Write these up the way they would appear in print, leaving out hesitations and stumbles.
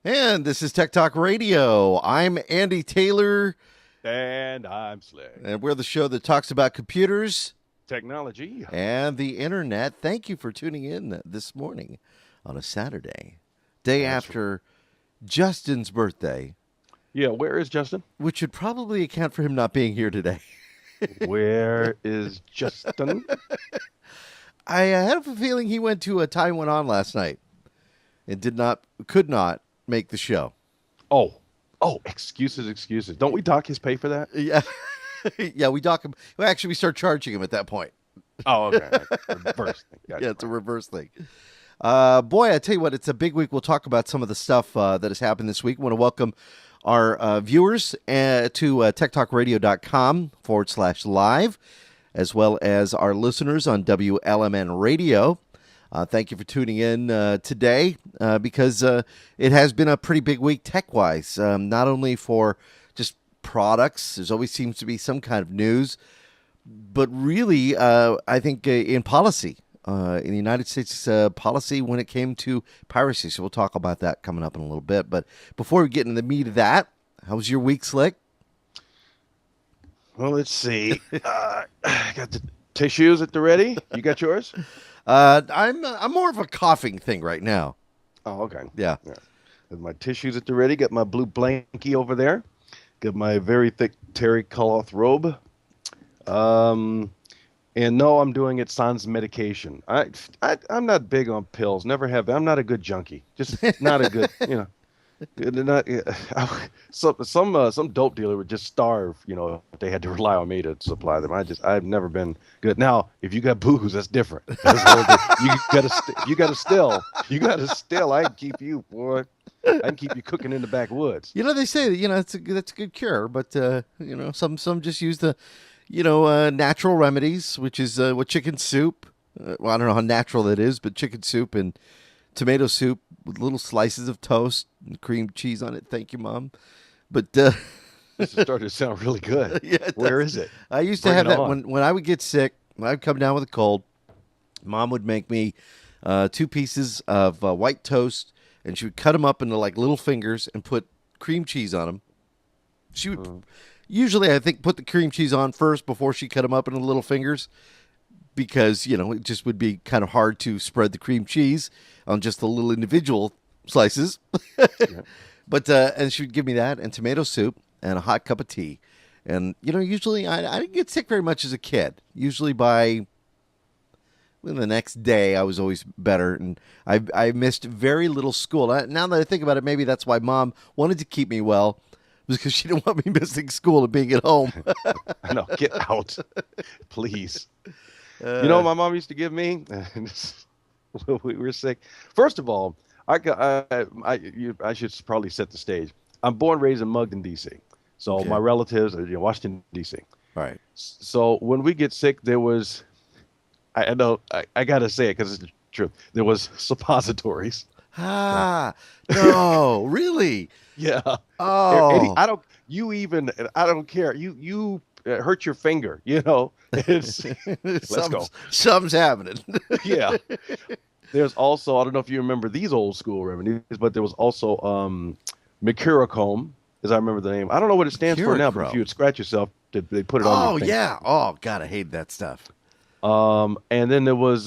And this is Tech Talk Radio. I'm Andy Taylor, And I'm Slick. and we're the show that talks about computers Technology. and the internet. Thank you for tuning in this morning on a Saturday, day That's after Justin's birthday, Yeah, where is Justin? which would probably account for him not being here today. Where is Justin? I had a feeling he went to a Time Went On last night and could not make the show. Oh, excuses. Don't we dock his pay for that? Yeah, yeah, we dock him. Well, actually, we start charging him at that point. Oh, okay. Reverse thing. Gotcha. Yeah, it's a reverse thing. Boy, I tell you what, it's a big week. We'll talk about some of the stuff that has happened this week. I want to welcome our viewers to techtalkradio.com/live, as well as our listeners on WLMN Radio. Thank you for tuning in today because it has been a pretty big week tech-wise, not only for just products. There's always seems to be some kind of news, but really, I think in policy, in the United States policy when it came to piracy. So we'll talk about that coming up in a little bit. But before we get into the meat of that, how was your week, Slick? Well, let's see. I got the tissues at the ready. You got yours? I'm more of a coughing thing right now. Oh, okay. Yeah. Got my tissues at the ready. Got my blue blankie over there. Got my very thick terry cloth robe. And no, I'm doing it sans medication. I'm not big on pills. Never have been. I'm not a good junkie. Just not a good, not, some dope dealer would just starve, if they had to rely on me to supply them. I've never been good. Now, if you got booze, that's different. That's the whole thing. You gotta still. I can keep you, boy. I can keep you cooking in the backwoods. They say that, that's a good cure, but some just use the natural remedies, which is what chicken soup. Well, I don't know how natural that is, but chicken soup and tomato soup with little slices of toast and cream cheese on it. Thank you, Mom. But This is starting to sound really good. yeah, Where is it? I used to Bring have it that on. when I would get sick. When I'd come down with a cold, Mom would make me 2 pieces of white toast, and she would cut them up into like little fingers and put cream cheese on them. She would usually, I think, put the cream cheese on first before she cut them up into little fingers because, it just would be kind of hard to spread the cream cheese on just the little individual slices. Yeah. But and she would give me that and tomato soup and a hot cup of tea. And, usually I didn't get sick very much as a kid. Usually by the next day, I was always better. And I missed very little school. Now that I think about it, maybe that's why Mom wanted to keep me well, because she didn't want me missing school and being at home. I know. Get out, please. You know what my mom used to give me? When we were sick. First of all, I should probably set the stage. I'm born, raised, and mugged in D.C. So Okay. my relatives are in Washington, D.C. All right. So when we get sick, there was, I know, I got to say it because it's the truth. There was suppositories. Ah, no, really? Yeah. Oh, I don't care. You hurt your finger, It's, let's go. Something's happening. Yeah. There's also, I don't know if you remember these old school remedies, but there was also mercurochrome, as I remember the name. I don't know what it stands for now, but if you would scratch yourself, they put it on Oh, your finger. yeah. Oh, God, I hate that stuff. And then there was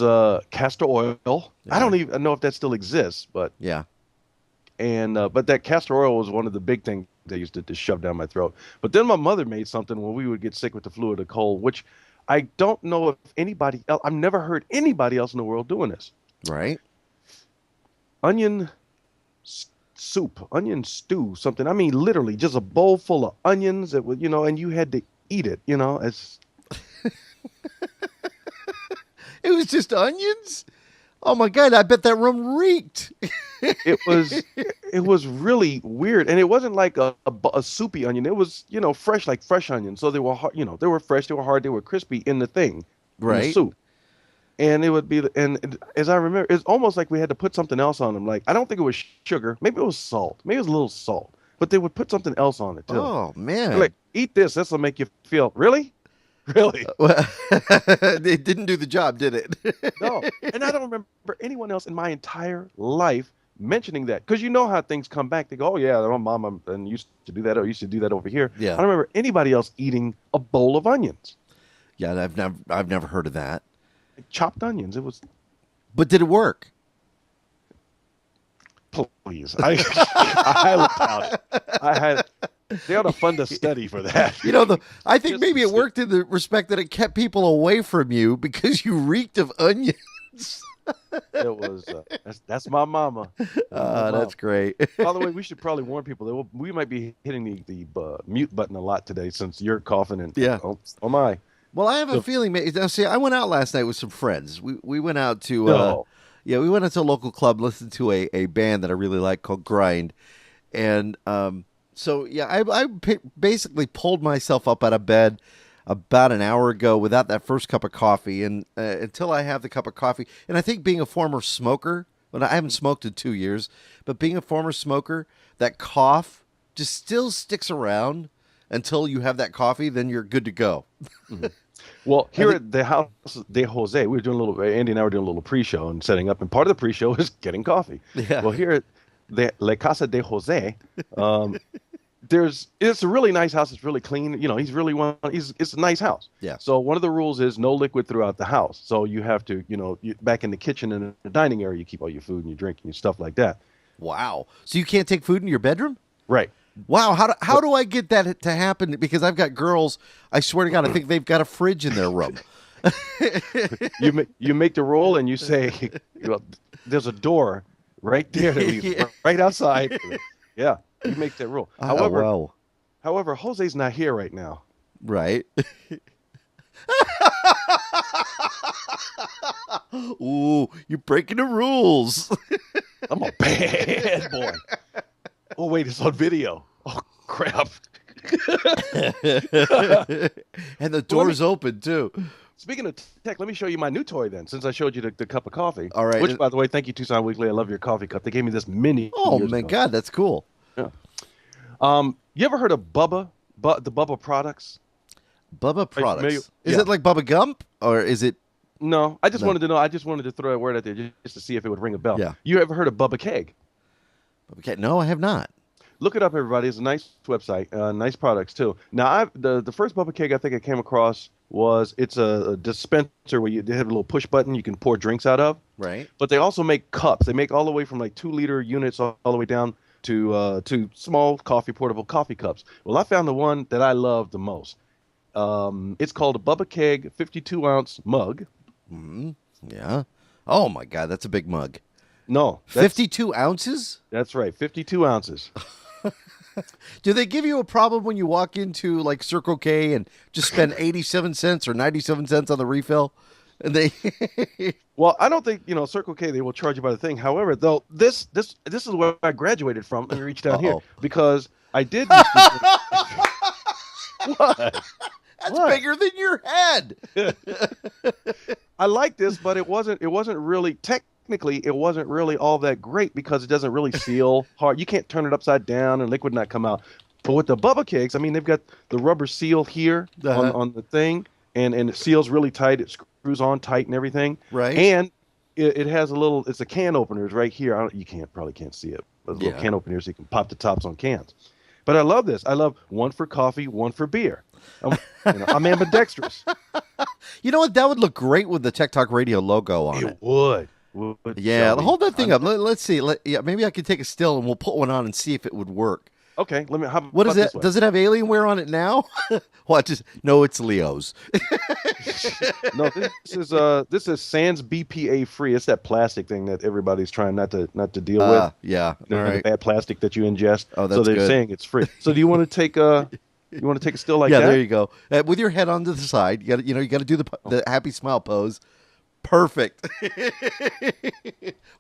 castor oil. I Yeah. don't even know if that still exists, but Yeah. but that castor oil was one of the big things they used to shove down my throat. But then my mother made something when we would get sick with the flu or the cold, which I don't know if anybody else, I've never heard anybody else in the world doing this. Right? Onion soup, onion stew, something. I mean, literally just a bowl full of onions that would, and you had to eat it, as It was just onions? Oh, my God, I bet that room reeked. it was really weird. And it wasn't like a soupy onion. It was, fresh, like fresh onions. So they were hard, they were fresh, they were hard, they were crispy in the thing, in the Right? soup. And it would be, and as I remember, it's almost like we had to put something else on them. Like, I don't think it was sugar. Maybe it was salt. Maybe it was a little salt. But they would put something else on it, too. Oh, They're man. like, eat this. This will make you feel, really? Really? Well, it didn't do the job, did it? No. And I don't remember anyone else in my entire life mentioning that because you know how things come back. They go, "Oh yeah, my mama and used to do that, or used to do that over here." Yeah. I don't remember anybody else eating a bowl of onions, Yeah, I've never heard of that. like chopped onions. It was But did it work? please. I highly doubt it. I had they ought to fund a study for that. I think Just maybe to it see. worked in the respect that it kept people away from you because you reeked of onions. It was that's my mama. That's my mama. That's great. By the way, we should probably warn people that we might be hitting the mute button a lot today since you're coughing and Yeah. oh my. Well, I have a So, feeling. Now, see, I went out last night with some friends. We went out to no. we went out to a local club, listened to a band that I really like called Grind, and so yeah, basically pulled myself up out of bed about an hour ago without that first cup of coffee, and until I have the cup of coffee, and I think being a former smoker, well, I haven't smoked in 2 years, but being a former smoker, that cough just still sticks around until you have that coffee, then you're good to go. Mhm. Well, here at the House de Jose, we were doing a little. Andy and I were doing a little pre-show and setting up, and part of the pre-show is getting coffee. Yeah. Well, here at the La Casa de Jose, it's a really nice house. It's really clean. He's really it's a nice house. Yeah. So one of the rules is no liquid throughout the house. So you have to, back in the kitchen and in the dining area, you keep all your food and your drink and your stuff like that. Wow. So you can't take food in your bedroom? Right. Wow. How do I get that to happen? Because I've got girls, I swear to God, I think they've got a fridge in their room. You make the roll and you say, there's a door right there that leads right outside. Yeah, you make that rule. However, Jose's not here right now. Right. Ooh, you're breaking the rules. I'm a bad boy. Oh, wait, it's on video. Oh, crap. And the door's open, too. Speaking of tech, let me show you my new toy then, since I showed you the cup of coffee. All right. Which, by the way, thank you, Tucson Weekly. I love your coffee cup. They gave me this mini. Oh, years my ago. God, that's cool. Yeah. You ever heard of Bubba? The Bubba products? Bubba familiar? products. Is Yeah. it like Bubba Gump, or is it? No, I just No. wanted to know. I just wanted to throw a word out there just to see if it would ring a bell. Yeah. You ever heard of Bubba Keg? Okay, no, I have not. Look it up, everybody. It's a nice website, nice products too. Now, the first Bubba Keg I think I came across it's a dispenser where they have a little push button you can pour drinks out of. Right. But they also make cups. They make all the way from like 2-liter units all the way down to small portable coffee cups. Well, I found the one that I love the most. It's called a Bubba Keg 52-ounce mug. Mm-hmm. Yeah. Oh my God, that's a big mug. No, 52 ounces? That's right, 52 ounces. Do they give you a problem when you walk into like Circle K and just spend 87 cents or 97 cents on the refill? And they Well, I don't think, Circle K, they will charge you by the thing. However, though, this is where I graduated from. Let me reach down here because I did used to What? That's What? bigger than your head. I like this, but it wasn't really technically it wasn't really all that great because it doesn't really seal hard. You can't turn it upside down and liquid not come out. But with the Bubba Kegs, I mean, they've got the rubber seal here on the thing, and it seals really tight. It screws on tight and everything. Right. And it has it's a can openers right here. You probably can't see it. But little can openers so you can pop the tops on cans. But I love this. I love one for coffee, one for beer. I'm ambidextrous. You know what? That would look great with the Tech Talk Radio logo on it. It would. Yeah, hold that thing up. Let's see. Maybe I could take a still and we'll put one on and see if it would work. Okay, What is it? Does it have Alienware on it now? No, it's Leo's. No, this is Sans BPA free. It's that plastic thing that everybody's trying not to deal with. Yeah. The All right. bad plastic that you ingest. Oh, that's so they're good. saying it's free. So do you want to take a still like yeah, that? there you go. With your head on to the side, you got to do the happy smile pose. Perfect.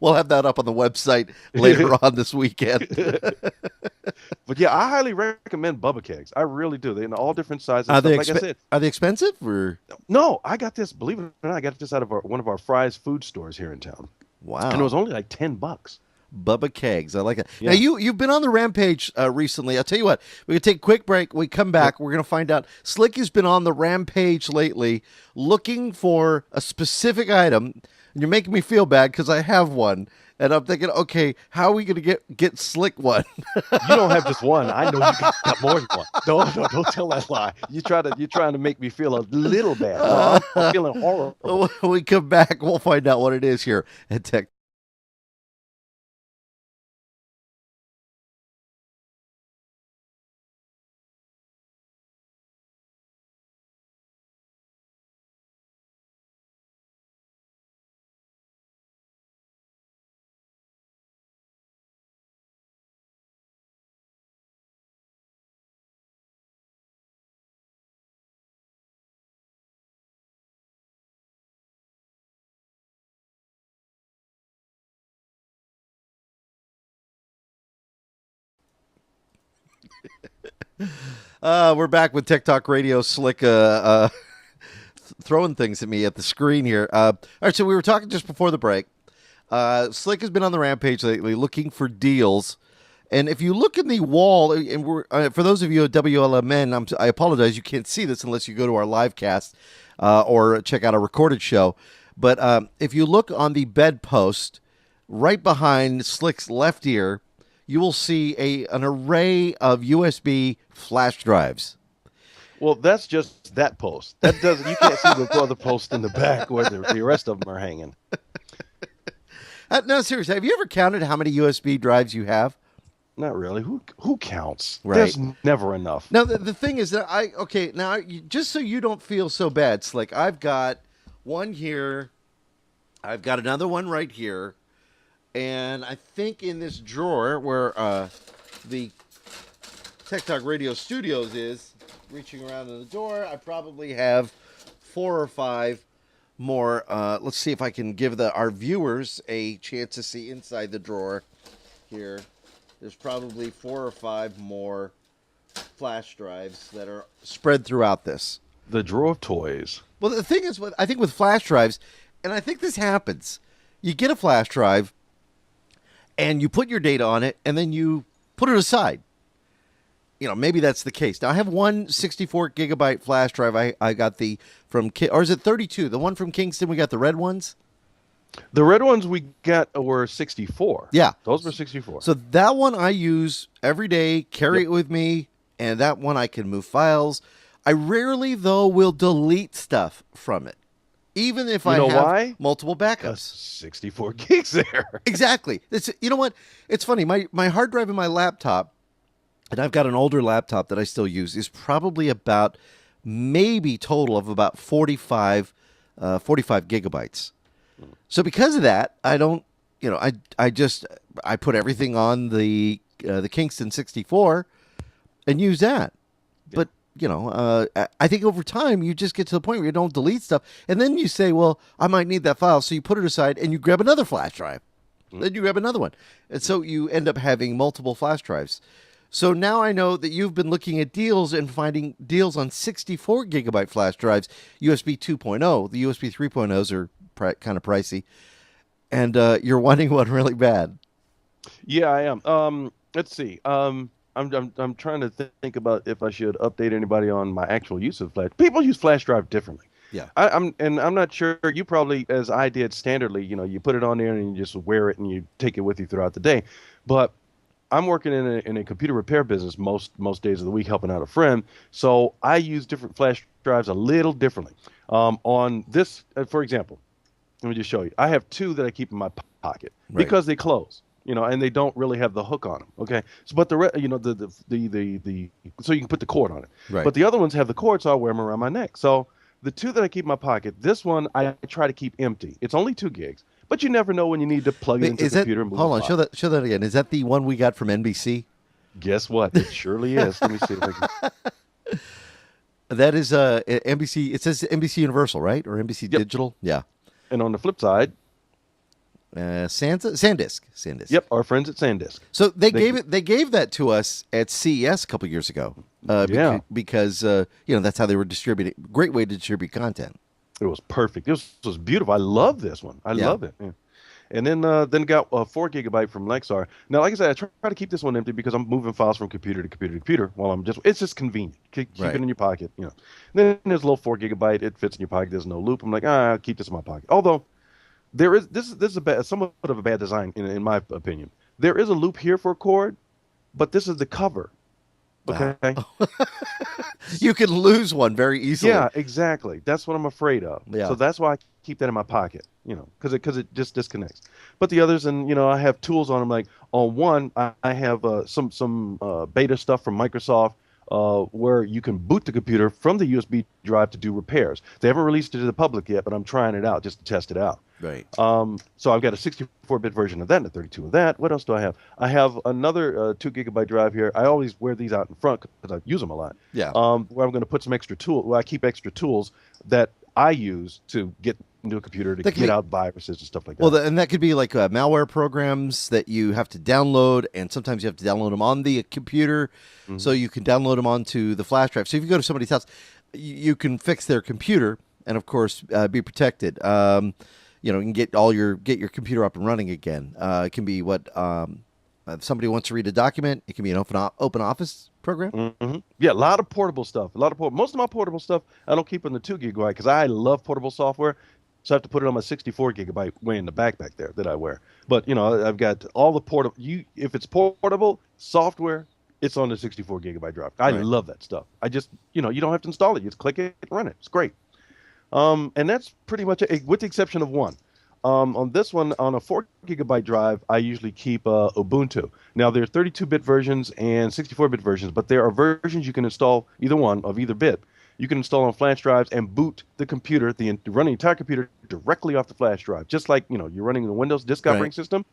We'll have that up on the website later on this weekend. But yeah, I highly recommend Bubba Kegs. I really do. They're in all different sizes. Are they like I said, Are they expensive or? no, I got this. Believe it or not, I got this out of one of our Fry's food stores here in town, Wow. and it was only like $10. Bubba Kegs. I like it. Yeah. Now, you've been on the rampage recently. I'll tell you what. We're going to take a quick break. When we come back, we're going to find out. Slick has been on the rampage lately looking for a specific item And you're making me feel bad because I have one, and I'm thinking, okay, how are we going to get Slick one? You don't have just one. I know you got more than one. Don't tell that lie. You're trying to make me feel a little bad. No, I'm feeling horrible. When we come back, we'll find out what it is here at Tech. We're back with Tech Talk Radio. Slick throwing things at me at the screen here. All right, so we were talking just before the break. Slick has been on the rampage lately looking for deals. And if you look in the wall, and for those of you at WLMN, I apologize, you can't see this unless you go to our live cast or check out a recorded show. But if you look on the bedpost, right behind Slick's left ear, you will see an array of USB flash drives. Well, that's just that post. That doesn't. You can't see the other post in the back where the rest of them are hanging. No, seriously, have you ever counted how many USB drives you have? Not really. Who counts? Right. There's never enough. Now, the thing is that just so you don't feel so bad, Slick, I've got one here. I've got another one right here. And I think in this drawer where the Tech Talk Radio Studios is, reaching around in the door, I probably have 4 or 5 more. Let's see if I can give our viewers a chance to see inside the drawer here. There's probably 4 or 5 more flash drives that are spread throughout this. The drawer of toys. Well, the thing is, I think with flash drives, and I think this happens, you get a flash drive, and you put your data on it, and then you put it aside. Maybe that's the case. Now, I have one 64-gigabyte flash drive. I got or is it 32? The one from Kingston, we got the red ones? The red ones we got were 64. Yeah. Those were 64. So that one I use every day, carry it with me, and that one I can move files. I rarely, though, will delete stuff from it. Even if I have multiple backups. 64 gigs there. Exactly. You know what? It's funny. My hard drive in my laptop, and I've got an older laptop that I still use, is probably about maybe total of about 45 gigabytes. So because of that, I don't, I put everything on the Kingston 64 and use that. But I think over time you just get to the point where you don't delete stuff, and then you say, "Well, I might need that file," so you put it aside and you grab another flash drive. Then you grab another one, and so you end up having multiple flash drives. So now I know that you've been looking at deals and finding deals on 64 gigabyte flash drives, USB 2.0. The USB 3.0s are kind of pricey, and you're wanting one really bad. Yeah, I am. Let's see. I'm trying to think about if I should update anybody on my actual use of flash. People use flash drive differently. Yeah. I'm not sure. You probably, as I did standardly, you put it on there and you just wear it and you take it with you throughout the day. But I'm working in a computer repair business most days of the week, helping out a friend. So I use different flash drives a little differently. On this, for example, let me just show you. I have 2 that I keep in my pocket because they close. And they don't really have the hook on them. Okay, so but the so you can put the cord on it. Right. But the other ones have the cord, so I wear them around my neck. So the 2 that I keep in my pocket, this one I try to keep empty. It's only 2 gigs, but you never know when you need to plug it into the computer. And move hold on, show that again. Is that the one we got from NBC? Guess what? It surely is. Let me see if I can. That is NBC. It says NBC Universal, right, or NBC Digital? Yeah. And on the flip side. SanDisk. Yep, our friends at SanDisk. So they gave that to us at CES a couple years ago. Because that's how they were distributing. Great way to distribute content. It was perfect. This was beautiful. I love this one. I love it. Yeah. And then got a 4 gigabyte from Lexar. Now, like I said, I try to keep this one empty because I'm moving files from computer to computer to computer while it's just convenient. Keep it in your pocket. Then there's a little 4 gigabyte. It fits in your pocket. There's no loop. I'm like, I'll keep this in my pocket. Although There is this is a somewhat of a bad design in my opinion. There is a loop here for a cord, but this is the cover. Ah. Okay. You can lose one very easily. Yeah, exactly. That's what I'm afraid of. So Yeah. that's why I keep that in my pocket, because it just disconnects. But the others, and I have tools on them. Like on one, I have some beta stuff from Microsoft, where you can boot the computer from the USB drive to do repairs. They haven't released it to the public yet, but I'm trying it out just to test it out. Right. So I've got a 64-bit version of that and a 32 of that. What else do I have? I have another 2 gigabyte drive here. I always wear these out in front because I use them a lot. Yeah. Where I'm going to put some extra where I keep extra tools that I use to get into a computer to get out viruses and stuff like that. Well, and that could be like malware programs that you have to download, and sometimes you have to download them on the computer, so you can download them onto the flash drive. So if you go to somebody's house, you can fix their computer, and of course, be protected. You can get your computer up and running again. It can be if somebody wants to read a document, it can be an open office program. Mm-hmm. Yeah, a lot of portable stuff. Most of my portable stuff I don't keep in the 2 gigabyte because I love portable software. So I have to put it on my 64 gigabyte way in the backpack there that I wear. But I've got all the portable. If it's portable software, it's on the 64 gigabyte drive. I love that stuff. I just you don't have to install it. You just click it, run it. It's great. And that's pretty much it, with the exception of one. On this one, on a 4 gigabyte drive, I usually keep Ubuntu. Now, there are 32-bit versions and 64-bit versions, but there are versions you can install, either one of either bit. You can install on flash drives and boot the computer, run the entire computer directly off the flash drive. Just like, you're running the Windows disk operating system,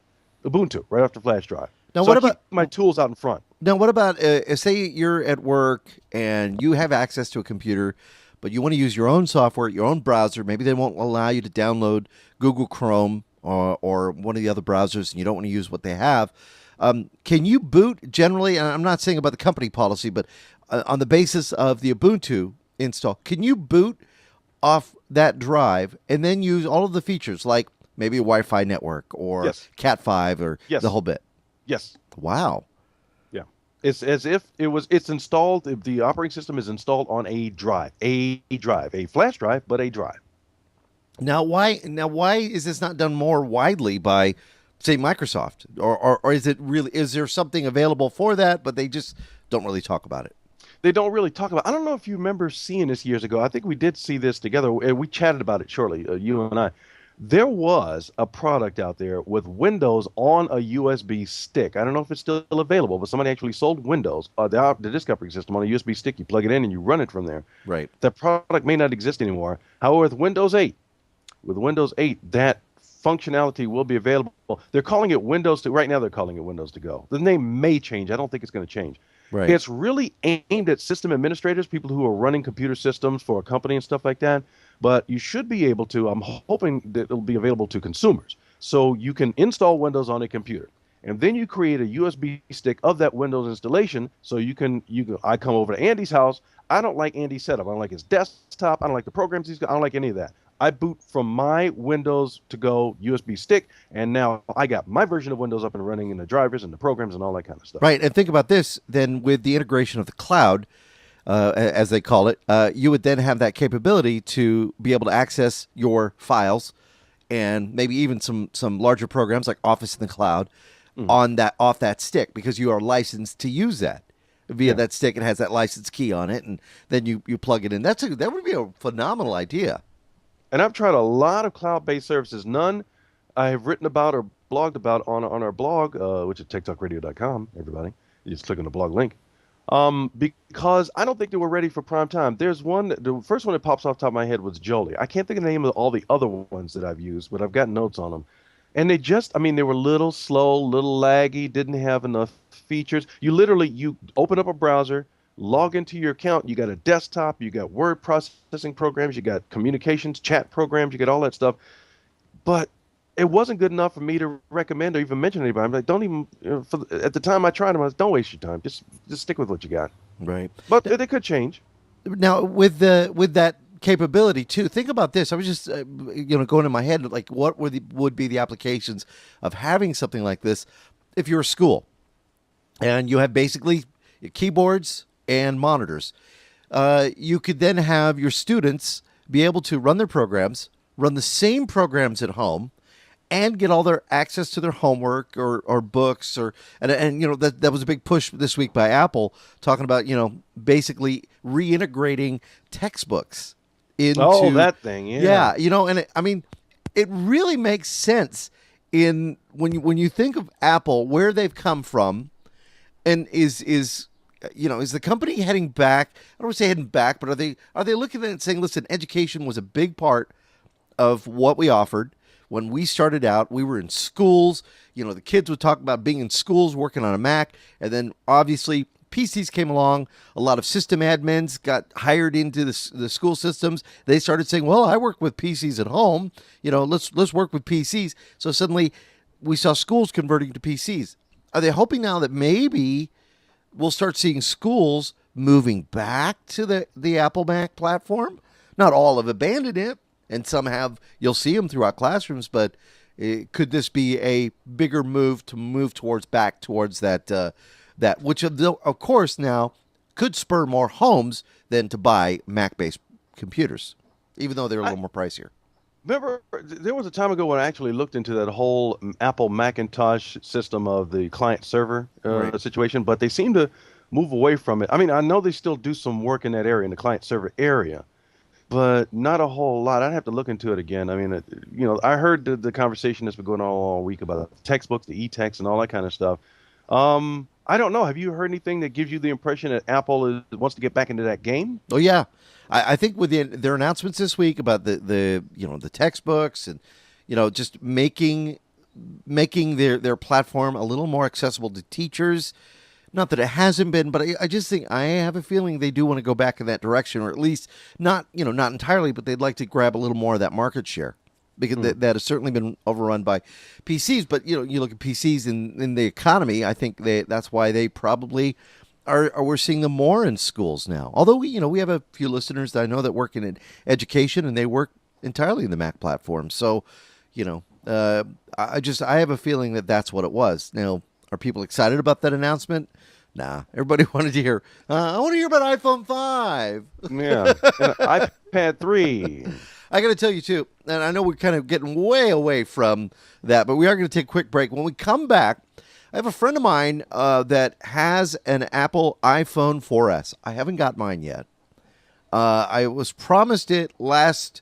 Ubuntu, right off the flash drive. Now, so what I about keep my tools out in front? Now, what about say you're at work and you have access to a computer, but you want to use your own software, your own browser. Maybe they won't allow you to download Google Chrome or one of the other browsers, and you don't want to use what they have. Can you boot generally? And I'm not saying about the company policy, but on the basis of the Ubuntu install, can you boot off that drive and then use all of the features like maybe a Wi-Fi network or Cat5 or the whole bit? Yes. Wow. Yeah. It's as if it's installed, if the operating system is installed on a flash drive, but a drive. Now why is this not done more widely by, say, Microsoft? Or is there something available for that, but they just don't really talk about it? They don't really talk about it. I don't know if you remember seeing this years ago. I think we did see this together. We chatted about it shortly, you and I. There was a product out there with Windows on a USB stick. I don't know if it's still available, but somebody actually sold Windows, the disk operating system on a USB stick. You plug it in and you run it from there. Right. That product may not exist anymore. However, with Windows 8, that functionality will be available. They're calling it Windows to. Right now, they're calling it Windows to Go. The name may change. I don't think it's going to change. Right. It's really aimed at system administrators, people who are running computer systems for a company and stuff like that. But you should be able to, I'm hoping that it'll be available to consumers. So you can install Windows on a computer. And then you create a USB stick of that Windows installation. So I come over to Andy's house. I don't like Andy's setup. I don't like his desktop. I don't like the programs he's got. I don't like any of that. I boot from my Windows to Go USB stick, and now I got my version of Windows up and running, and the drivers and the programs and all that kind of stuff. Right, and think about this, then with the integration of the cloud, as they call it, you would then have that capability to be able to access your files and maybe even some larger programs like Office in the cloud off that stick, because you are licensed to use that via that stick. It has that license key on it, and then you plug it in. That would be a phenomenal idea. And I've tried a lot of cloud-based services. None I have written about or blogged about on our blog, which is TechtalkRadio.com, everybody. You just click on the blog link. Because I don't think they were ready for prime time. There's one, the first one that pops off the top of my head was Jolie. I can't think of the name of all the other ones that I've used, but I've got notes on them. And they were a little slow, little laggy, didn't have enough features. You open up a browser, log into your account, you got a desktop, you got word processing programs, you got communications, chat programs, you got all that stuff. But it wasn't good enough for me to recommend or even mention anybody. I'm like, don't even, at the time I tried them, I was, don't waste your time. Just stick with what you got. Right. But they could change. Now, with that capability too, think about this. I was just, going in my head, like, what would be the applications of having something like this if you're a school and you have basically keyboards and monitors. You could then have your students be able to run their programs, run the same programs at home, and get all their access to their homework or books and that was a big push this week by Apple talking about basically reintegrating textbooks Oh, into that thing, yeah. yeah and it really makes sense in when you think of Apple where they've come from and is the company heading back. I don't want to say heading back, but are they looking at it and saying, listen, education was a big part of what we offered when we started out. We were in schools. The kids would talk about being in schools, working on a Mac, and then obviously PCs came along. A lot of system admins got hired into the school systems. They started saying, "Well, I work with PCs at home. Let's work with PCs." So suddenly, we saw schools converting to PCs. Are they hoping now that maybe we'll start seeing schools moving back to the Apple Mac platform? Not all have abandoned it, and some have. You'll see them throughout classrooms, but could this be a bigger move towards back towards that which of course now could spur more homes than to buy Mac-based computers, even though they're a I little more pricier. remember there was a time ago when I actually looked into that whole Apple Macintosh system of the client server Right. situation, but they seem to move away from it. I mean, I know they still do some work in that area, in the client server area, but not a whole lot. I'd have to look into it again. I mean, I heard the conversation that's been going on all week about textbooks, the e-text, and all that kind of stuff. I don't know. Have you heard anything that gives you the impression that wants to get back into that game? Oh yeah, I think with their announcements this week about the textbooks and just making their platform a little more accessible to teachers. Not that it hasn't been, but I just think I have a feeling they do want to go back in that direction, or at least not entirely, but they'd like to grab a little more of that market share because Hmm. that has certainly been overrun by PCs. But you look at PCs in the economy. I think that's why they probably are we're seeing them more in schools now. Although we have a few listeners that I know that work in education and they work entirely in the Mac platform. So you know, I have a feeling that that's what it was. Now, are people excited about that announcement? Nah, everybody wanted to hear. I want to hear about iPhone 5. Yeah, and an iPad 3. I got to tell you too, and I know we're kind of getting way away from that, but we are going to take a quick break. When we come back, I have a friend of mine that has an Apple iPhone 4S. I haven't got mine yet. I was promised it last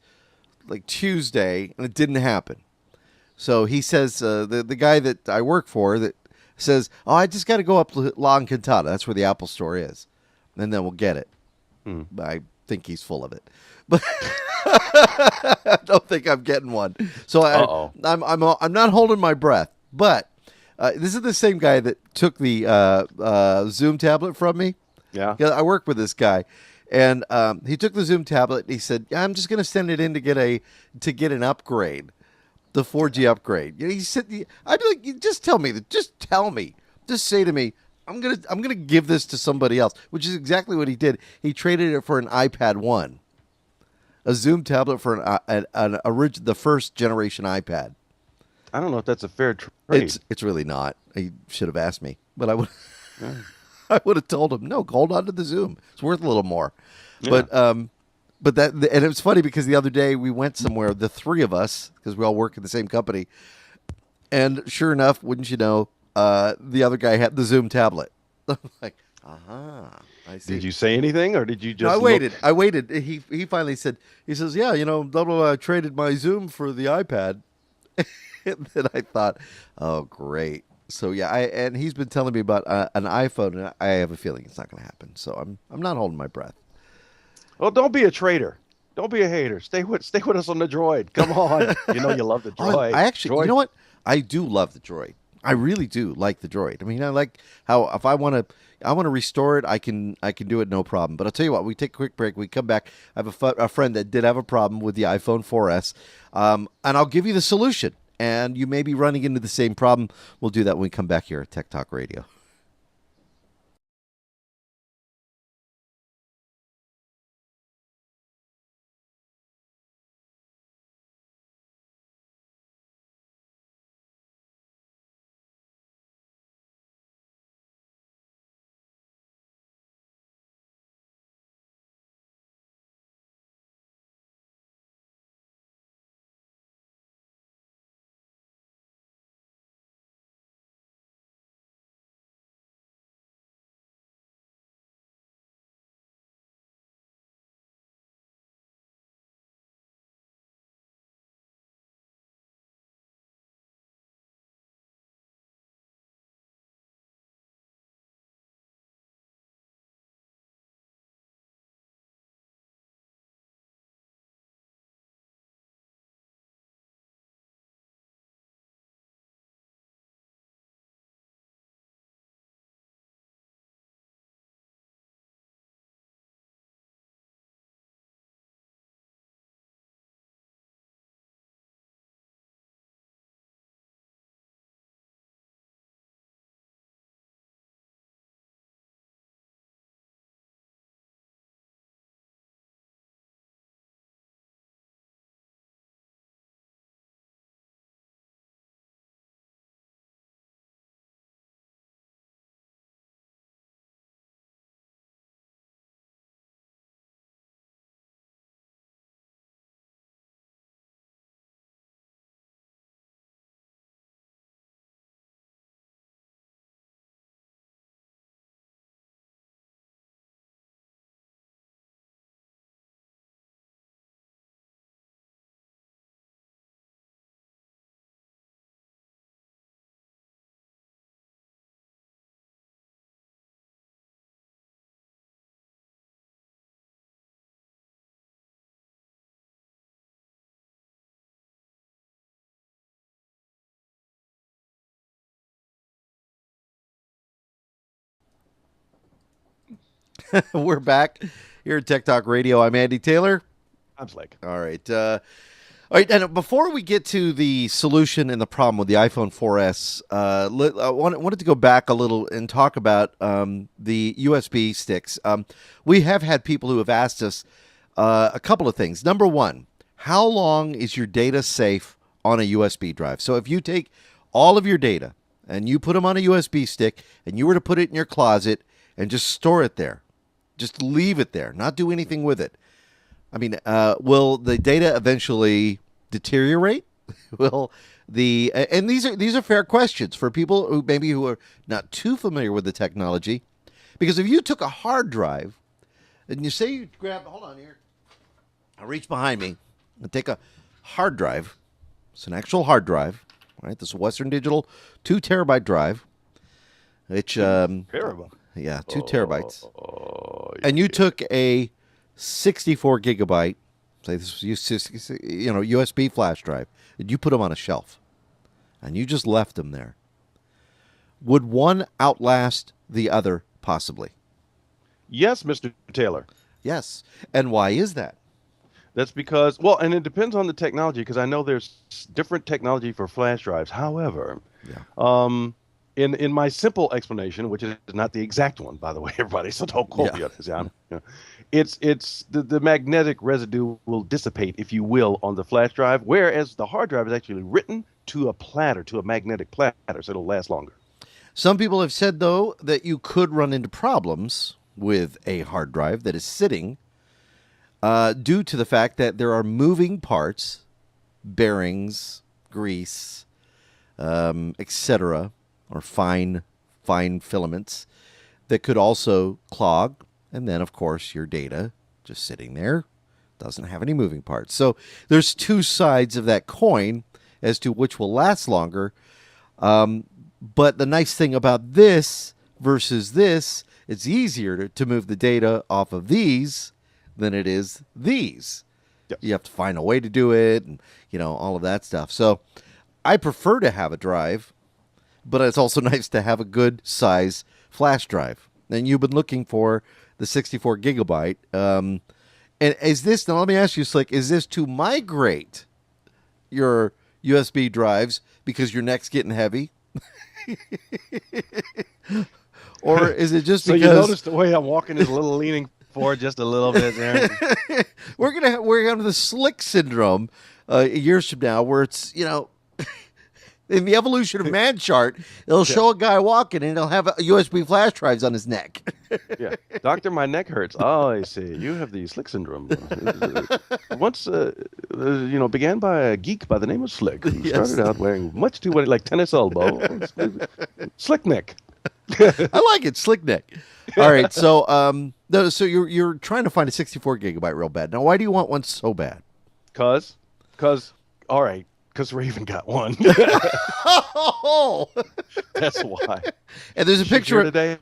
like Tuesday, and it didn't happen. So he says the guy that I work for that says, "Oh, I just got to go up to La Encantada. That's where the Apple Store is, and then we'll get it." Hmm. I think he's full of it, but I don't think I'm getting one. So Uh-oh. I'm not holding my breath. But this is the same guy that took the Zoom tablet from me. Yeah. Yeah, I work with this guy, and he took the Zoom tablet. And he said, "Yeah, I'm just going to send it in to get an upgrade, the 4G upgrade." He said, "I'd be like, just tell me, just say to me, I'm gonna give this to somebody else," which is exactly what he did. He traded it for an iPad 1, a Zoom tablet for the first generation iPad. I don't know if that's a fair trade. It's really not. He should have asked me, but I would Yeah. I would have told him, no, hold on to the Zoom. It's worth a little more. Yeah. But that, and it was funny because the other day we went somewhere, the three of us, because we all work at the same company, and sure enough, wouldn't you know, the other guy had the Zoom tablet. I'm like, I Did see. you say anything or did you No, I just look? waited. I waited. He finally said, he says, yeah, blah, blah, blah, I traded my Zoom for the iPad. And then I thought, oh, great. So yeah, and he's been telling me about an iPhone, and I have a feeling it's not going to happen. So I'm not holding my breath. Well, don't be a traitor. Don't be a hater. Stay with us on the droid. Come on. You know you love the Oh, I droid. actually, you Droid. know what? I do love the Droid. I really do like the Droid. I mean, I like how if I want to restore it, I can do it no problem. But I'll tell you what, we take a quick break. We come back. I have a friend that did have a problem with the iPhone 4S, and I'll give you the solution. And you may be running into the same problem. We'll do that when we come back here at Tech Talk Radio. We're back here at Tech Talk Radio. I'm Andy Taylor. I'm Slick. All right. All right. And before we get to the solution and the problem with the iPhone 4S, I wanted to go back a little and talk about the USB sticks. We have had people who have asked us a couple of things. Number one, how long is your data safe on a USB drive? So if you take all of your data and you put them on a USB stick and you were to put it in your closet and just store it there, just leave it there, not do anything with it. I mean, will the data eventually deteriorate? Will and these are fair questions for people who are not too familiar with the technology, because if you took a hard drive and you say you grab, hold on here, I'll reach behind me and take a hard drive. It's an actual hard drive, right? This is a Western Digital 2 terabyte drive. Which Terrible. Yeah, 2 terabytes. And you took a 64 gigabyte, say this was USB flash drive, and you put them on a shelf, and you just left them there. Would one outlast the other, possibly? Yes, Mr. Taylor. Yes. And why is that? That's because, well, and it depends on the technology, because I know there's different technology for flash drives. However, in my simple explanation, which is not the exact one, by the way, everybody, so don't quote me on this. It's the magnetic residue will dissipate, if you will, on the flash drive, whereas the hard drive is actually written to a magnetic platter, so it'll last longer. Some people have said, though, that you could run into problems with a hard drive that is sitting due to the fact that there are moving parts, bearings, grease, etc., or fine filaments that could also clog. And then, of course, your data just sitting there doesn't have any moving parts. So there's two sides of that coin as to which will last longer. But the nice thing about this versus this, it's easier to move the data off of these than it is these. Yes. You have to find a way to do it and, all of that stuff. So I prefer to have a drive, but it's also nice to have a good size flash drive. And you've been looking for the 64 gigabyte. And is this, now let me ask you, Slick, is this to migrate your USB drives because your neck's getting heavy? Or is it just because... So you notice the way I'm walking is a little leaning forward just a little bit there? We're going to have the Slick syndrome years from now where it's, in the evolution of man chart, it'll show a guy walking and he'll have USB flash drives on his neck. Yeah. Doctor, my neck hurts. Oh, I see. You have the Slick syndrome. Once, began by a geek by the name of Slick, who started out wearing much too many, like tennis elbow. Slick neck. I like it. Slick neck. All right. So, so you're trying to find a 64 gigabyte real bad. Now, why do you want one so bad? Because Raven got one. Oh, that's why. And there's a picture today.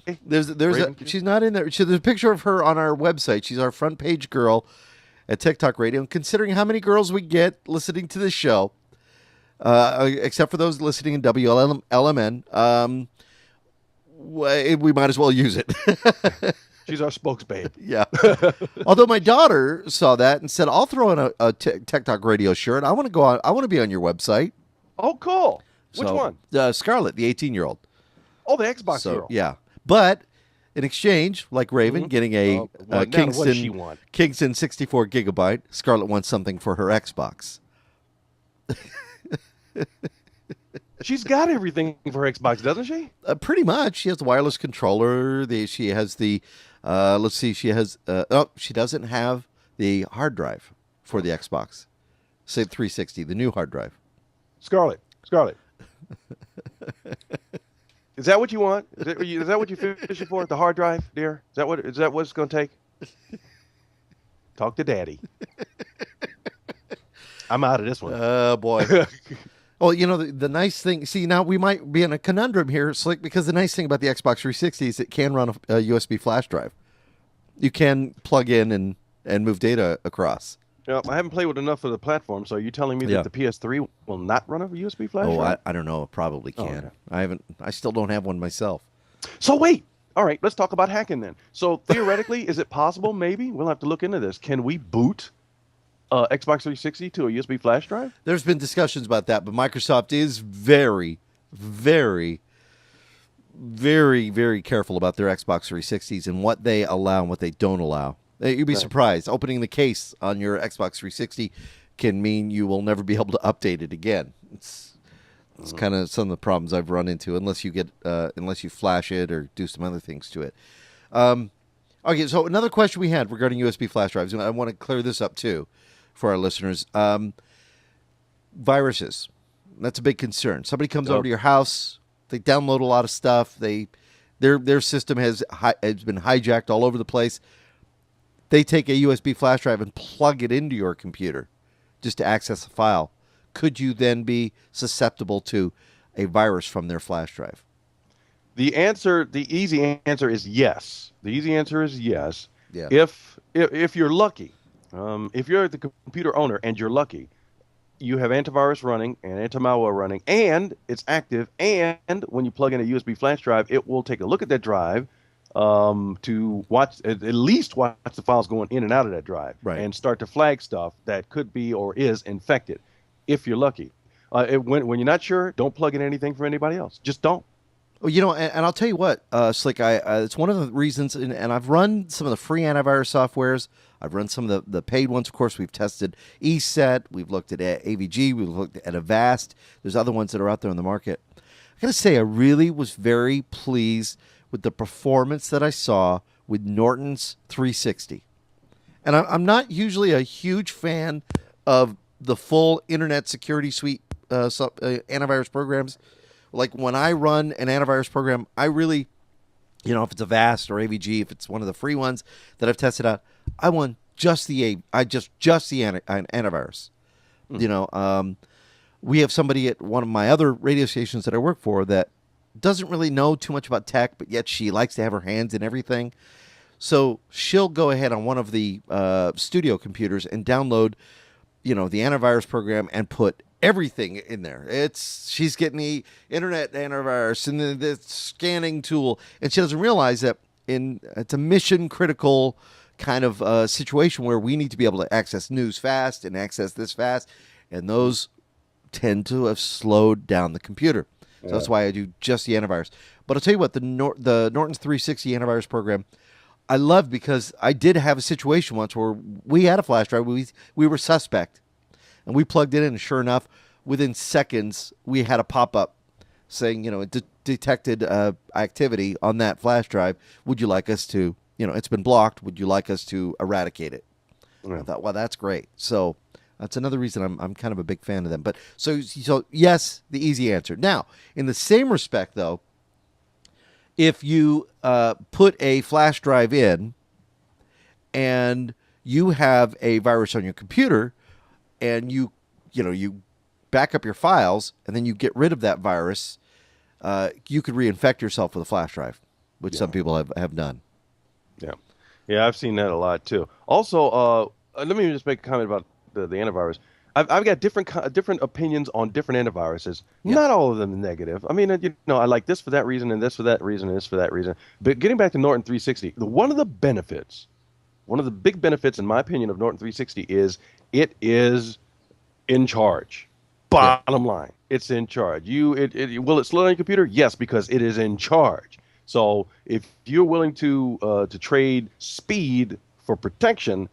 She's not in there. There's a picture of her on our website. She's our front page girl at Tech Talk Radio. And considering how many girls we get listening to this show, except for those listening in WLMN, we might as well use it. She's our spokesbabe. Yeah. Although my daughter saw that and said, I'll throw in a Tech Talk Radio shirt. I want to go on. I want to be on your website. Oh, cool. Which one? Scarlett, the 18-year-old. Oh, the Xbox girl. Yeah. But in exchange, like Raven, getting a Kingston 64 gigabyte, Scarlett wants something for her Xbox. She's got everything for Xbox, doesn't she? Pretty much. She has the wireless controller. She has the, she doesn't have the hard drive for the Xbox. Say 360, the new hard drive. Scarlett. Is that what you want? Is that what you're fishing for? The hard drive, dear? Is that what it's going to take? Talk to Daddy. I'm out of this one. Oh, boy. Well, the nice thing, see, now we might be in a conundrum here, Slick, because the nice thing about the Xbox 360 is it can run a USB flash drive. You can plug in and move data across. Yeah, I haven't played with enough of the platform, so are you telling me that the PS3 will not run a USB flash drive? I don't know. It probably can. Okay. I still don't have one myself. So wait, All right, let's talk about hacking then. So theoretically, is it possible? Maybe we'll have to look into this. Can we boot Xbox 360 to a USB flash drive? There's been discussions about that, but Microsoft is very, very, very, very careful about their Xbox 360s and what they allow and what they don't allow. You'd be Right. surprised. Opening the case on your Xbox 360 can mean you will never be able to update it again. It's kind of some of the problems I've run into unless you flash it or do some other things to it. Okay, so another question we had regarding USB flash drives, and I want to clear this up too for our listeners. Viruses. That's a big concern. Somebody comes over to your house, they download a lot of stuff. Their system has been hijacked all over the place. They take a USB flash drive and plug it into your computer just to access a file. Could you then be susceptible to a virus from their flash drive? The easy answer is yes. The easy answer is yes. Yeah. If you're lucky, if you're the computer owner and you're lucky, you have antivirus running and anti-malware running, and it's active. And when you plug in a USB flash drive, it will take a look at that drive to watch at least watch the files going in and out of that drive, Right. and start to flag stuff that could be or is infected. If you're lucky, when you're not sure, don't plug in anything from anybody else. Just don't. Well, and I'll tell you what, Slick, it's one of the reasons, and I've run some of the free antivirus softwares. I've run some of the paid ones. Of course, we've tested ESET. We've looked at AVG. We've looked at Avast. There's other ones that are out there on the market. I got to say, I really was very pleased with the performance that I saw with Norton's 360. And I'm not usually a huge fan of the full Internet Security Suite antivirus programs. Like when I run an antivirus program, I really, if it's Avast or AVG, if it's one of the free ones that I've tested out, I want just the antivirus. We have somebody at one of my other radio stations that I work for that doesn't really know too much about tech, but yet she likes to have her hands in everything. So she'll go ahead on one of the studio computers and download, the antivirus program and put everything in there. She's getting the internet antivirus and the scanning tool, and she doesn't realize that it's a mission critical kind of situation where we need to be able to access news fast and access this fast, and those tend to have slowed down the computer. So that's why I do just the antivirus. But I'll tell you what, the Norton's 360 antivirus program, I love because I did have a situation once where we had a flash drive. We were suspect, and we plugged it in, and sure enough, within seconds, we had a pop-up saying, it detected activity on that flash drive. Would you like us to, it's been blocked. Would you like us to eradicate it? I thought, well, that's great. So that's another reason I'm kind of a big fan of them. But so yes, the easy answer. Now, in the same respect, though, if you put a flash drive in and you have a virus on your computer and you back up your files and then you get rid of that virus, you could reinfect yourself with a flash drive, which some people have done. Yeah, I've seen that a lot too. Also, let me just make a comment about the antivirus. I've got different opinions on different antiviruses. Yeah. Not all of them negative. I mean, I like this for that reason, and this for that reason, and this for that reason. But getting back to Norton 360, one of the big benefits, in my opinion, of Norton 360 is it is in charge. Bottom line, it's in charge. Will it slow down your computer? Yes, because it is in charge. So if you're willing to trade speed for protection,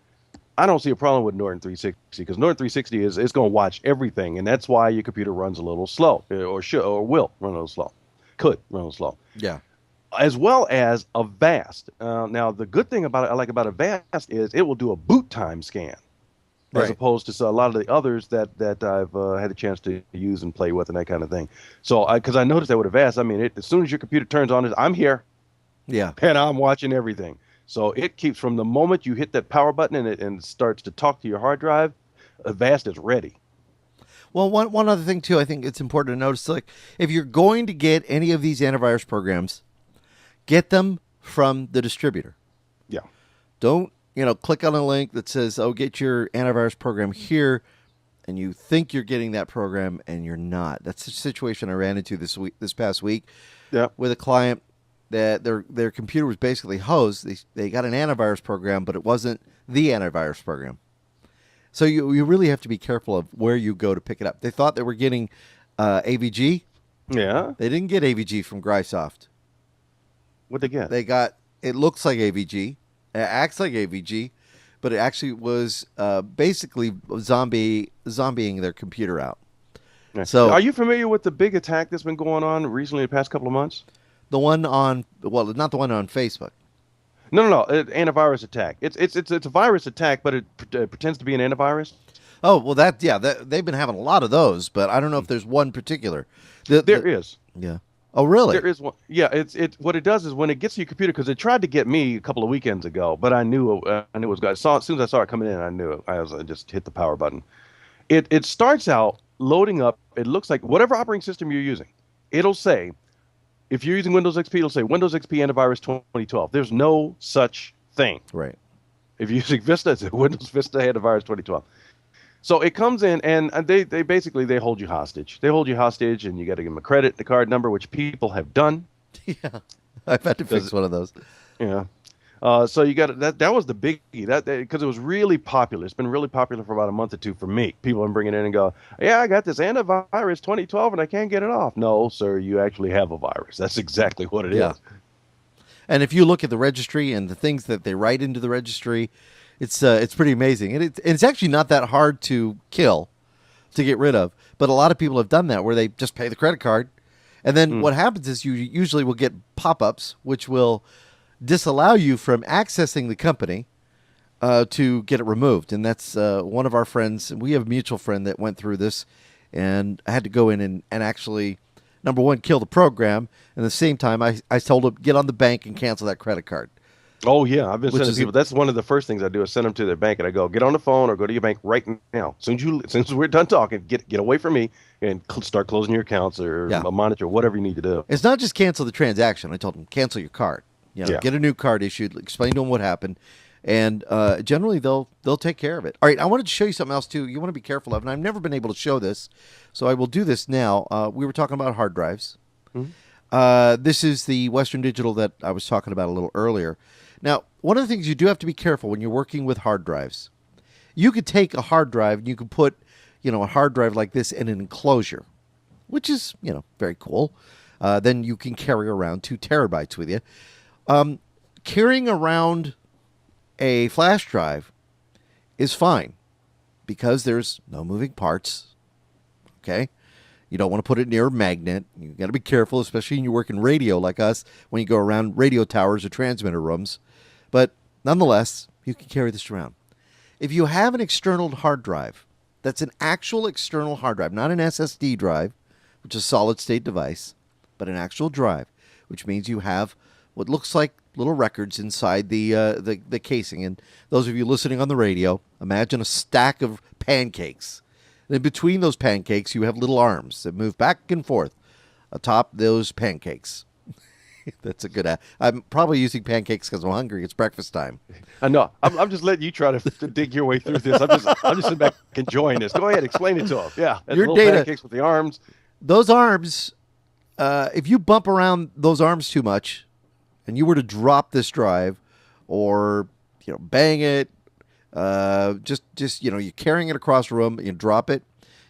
I don't see a problem with Norton 360, because Norton 360 is going to watch everything, and that's why your computer runs a little slow, or will run a little slow, could run a little slow. Yeah. As well as Avast. Now, the good thing I like about Avast is it will do a boot time scan, as opposed to a lot of the others that I've had a chance to use and play with and that kind of thing. So, because I noticed that with Avast, I mean, as soon as your computer turns on, I'm here. Yeah. And I'm watching everything. So it keeps, from the moment you hit that power button and it starts to talk to your hard drive, Avast is ready. Well, one other thing, too, I think it's important to notice, like, if you're going to get any of these antivirus programs, get them from the distributor. Yeah. Don't, click on a link that says, get your antivirus program here, and you think you're getting that program, and you're not. That's the situation I ran into this past week with a client. that their computer was basically hosed. They got an antivirus program, but it wasn't the antivirus program. So you really have to be careful of where you go to pick it up. They thought they were getting AVG. Yeah. They didn't get AVG from Grysoft. What'd they get? They got, it looks like AVG, it acts like AVG, but it actually was basically zombieing their computer out. Yeah. So Are you familiar with the big attack that's been going on recently the past couple of months? the one on, well, not the one on Facebook. No. Antivirus attack. It's a virus attack, but it pretends to be an antivirus. Oh, well, they've been having a lot of those, but I don't know if there's one particular. There is. Yeah. Oh, really? There is one. Yeah, what it does is when it gets to your computer, because it tried to get me a couple of weekends ago, but I knew it was good. As soon as I saw it coming in, I knew it. I just hit the power button. It starts out loading up. It looks like whatever operating system you're using. It'll say, if you're using Windows XP, it'll say Windows XP Antivirus 2012. There's no such thing. Right. If you're using Vista, it's Windows Vista Antivirus 2012. So it comes in, and they basically they hold you hostage. They hold you hostage, and you got to give them a credit card number, which people have done. Yeah, I've had to fix one of those. Yeah. So you got that. That was the biggie. That because it was really popular. It's been really popular for about a month or two for me. People have been bringing it in and go, yeah, I got this antivirus 2012 and I can't get it off. No, sir, you actually have a virus. That's exactly what it is. And if you look at the registry and the things that they write into the registry, it's pretty amazing. And it's actually not that hard to kill, to get rid of. But a lot of people have done that where they just pay the credit card. And then what happens is you usually will get pop-ups which will disallow you from accessing the company to get it removed. And that's one of our friends. We have a mutual friend that went through this, and I had to go in and actually, number one, kill the program. And at the same time, I told him, get on the bank and cancel that credit card. Oh, yeah. I've been sending people. That's one of the first things I do is send them to their bank, and I go, get on the phone or go to your bank right now. As soon as we're done talking, get away from me and start closing your accounts or monitor, whatever you need to do. It's not just cancel the transaction. I told them, cancel your card. Get a new card issued, explain to them what happened, and generally they'll take care of it. All right, I wanted to show you something else, too, you want to be careful of, and I've never been able to show this, so I will do this now. We were talking about hard drives. Mm-hmm. This is the Western Digital that I was talking about a little earlier. Now, one of the things you do have to be careful when you're working with hard drives, you could take a hard drive and you could put, a hard drive like this in an enclosure, which is, very cool. Then you can carry around 2 terabytes with you. Carrying around a flash drive is fine because there's no moving parts. Okay. You don't want to put it near a magnet. You got to be careful, especially when you work in radio like us, when you go around radio towers or transmitter rooms. But nonetheless, you can carry this around. If you have an external hard drive, that's an actual external hard drive, not an SSD drive, which is a solid-state device, but an actual drive, which means you have what looks like little records inside the casing. And those of you listening on the radio, imagine a stack of pancakes. And in between those pancakes, you have little arms that move back and forth atop those pancakes. That's a good. I'm probably using pancakes because I'm hungry. It's breakfast time. I know. I'm just letting you try to dig your way through this. I'm just sitting back enjoying this. Go ahead, explain it to them. Yeah, your little data, pancakes with the arms. Those arms. If you bump around those arms too much, and you were to drop this drive, or bang it, just you're carrying it across the room, you drop it,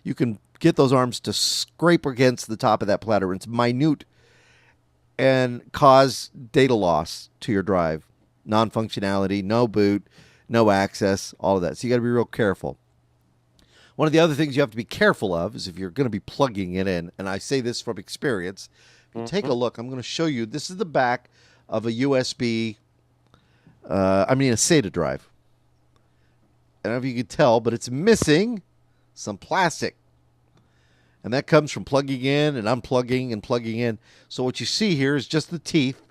you can get those arms to scrape against the top of that platter. It's minute. And cause data loss to your drive. Non-functionality, no boot, no access, all of that. So you got to be real careful. One of the other things you have to be careful of is if you're going to be plugging it in, and I say this from experience, if you take a look, I'm going to show you, this is the back of a USB, a SATA drive. I don't know if you can tell, but it's missing some plastic. And that comes from plugging in and unplugging and plugging in. So what you see here is just the teeth.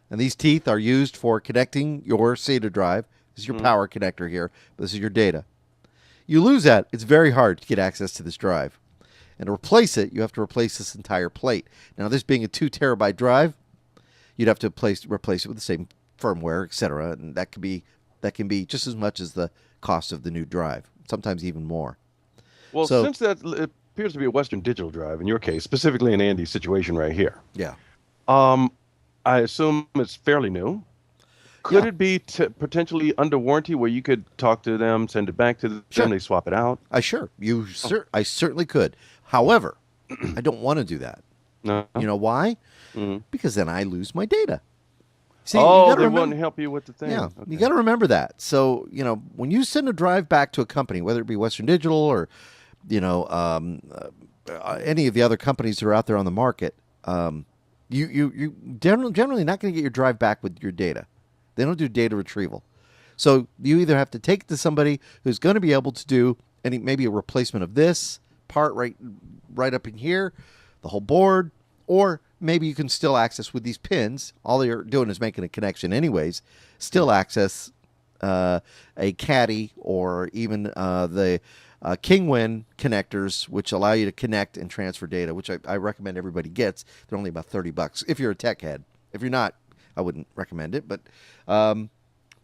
And these teeth are used for connecting your SATA drive. This is your power connector here. This is your data. You lose that, it's very hard to get access to this drive. And to replace it, you have to replace this entire plate. Now, this being a 2 terabyte drive, you'd have to replace it with the same firmware, etc. And that can be just as much as the cost of the new drive, sometimes even more. Well, since that appears to be a Western Digital drive, in your case, specifically in Andy's situation right here. Yeah. I assume it's fairly new. Could Yeah, it be potentially under warranty where you could talk to them, send it back to them, sure. they swap it out? Sure. I certainly could. However, I don't want to do that. No. You know why? Mhm. Because then I lose my data. See, you Oh, got to they wouldn't remember. help you with the Yeah, thing. you Okay. got to remember that. So, when you send a drive back to a company, whether it be Western Digital or, any of the other companies that are out there on the market, you generally not going to get your drive back with your data. They don't do data retrieval. So you either have to take it to somebody who's going to be able to do maybe a replacement of this part right up in here, the whole board, or maybe you can still access with these pins. All you're doing is making a connection anyways. Still access a caddy or even the Kingwin connectors, which allow you to connect and transfer data, which I recommend everybody gets. They're only about $30 if you're a tech head. If you're not, I wouldn't recommend it.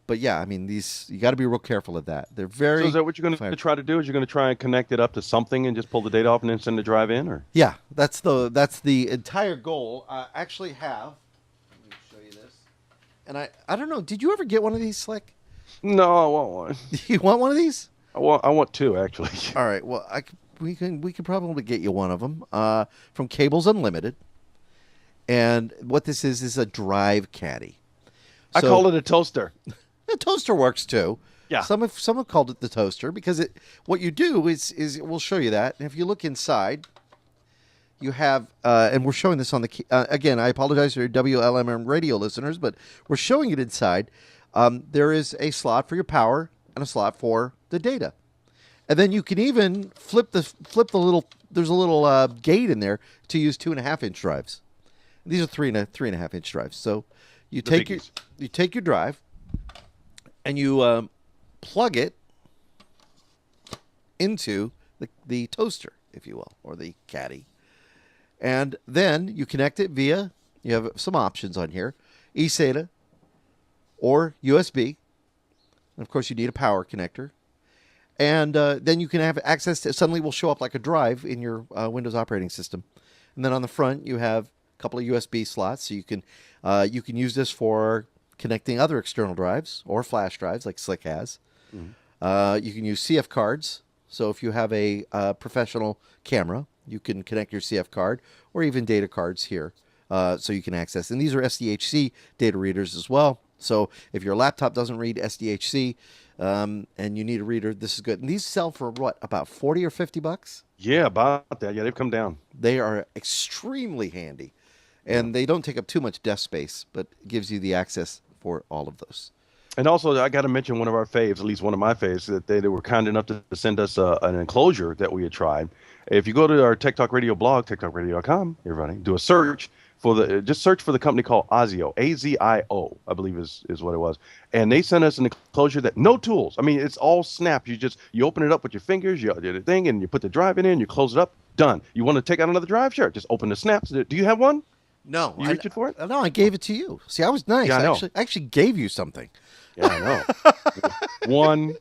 But yeah, I mean, these you got to be real careful of that. They're So is very that what you're going to try to do? Is you're going to try and connect it up to something and just pull the data off and then send the drive in, or? yeah. That's the entire goal. I actually have. Let me show you this. And I don't know. Did you ever get one of these, Slick? No, I want one. You want one of these? I want two actually. All right. Well, we can probably get you one of them from Cables Unlimited. And what this is a drive caddy. I So call it a toaster. the toaster works too. Yeah. Some have called it the toaster because what you do is we'll show you that. And if you look inside, you have and we're showing this on the again. I apologize to your WLMM radio listeners, but we're showing it inside. There is a slot for your power and a slot for the data, and then you can even flip the little. There's a little gate in there to use 2.5-inch drives. These are 3.5-inch drives. So you The take biggies. you take your drive and you plug it into the toaster, if you will, or the caddy. And then you connect it via, you have some options on here, eSATA or USB. And of course, you need a power connector. And then you can have access to, suddenly will show up like a drive in your Windows operating system. And then on the front, you have a couple of USB slots. So you can use this for connecting other external drives or flash drives like Slick has. You can use CF cards. So if you have a professional camera, you can connect your CF card or even data cards here so you can access. And these are SDHC data readers as well. So if your laptop doesn't read SDHC and you need a reader, this is good. And these sell for what, about 40 or $50? Yeah, about that. Yeah, they've come down. They are extremely handy. And they don't take up too much desk space, but gives you the access for all of those. And also, I got to mention one of our faves, at least one of my faves, that they were kind enough to send us an enclosure that we had tried. If you go to our Tech Talk Radio blog, techtalkradio.com, everybody, do a search for just search for the company called Azio, AZIO, I believe is what it was. And they sent us an enclosure that no tools. I mean, it's all snap. You open it up with your fingers, you do the thing, and you put the drive in, you close it up, done. You want to take out another drive? Sure. Just open the snaps. Do you have one? No. You reaching for it? No, I gave it to you. See, I was nice. Yeah, I know. I actually gave you something. Yeah, I know. One.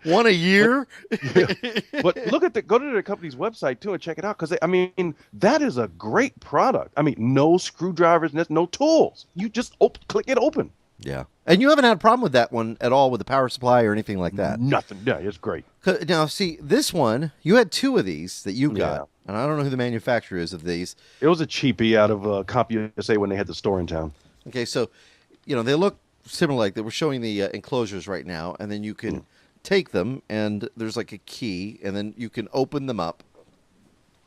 One a year? But go to the company's website too and check it out because I mean that is a great product. I mean, no screwdrivers, no tools. You just click it open. Yeah. And you haven't had a problem with that one at all with the power supply or anything like that? Nothing. Yeah, it's great. Now, see, this one, you had two of these that you got. Yeah. And I don't know who the manufacturer is of these. It was a cheapie out of CompUSA when they had the store in town. Okay, so, they look similar like that. We're showing the enclosures right now, and then you can take them, and there's like a key, and then you can open them up.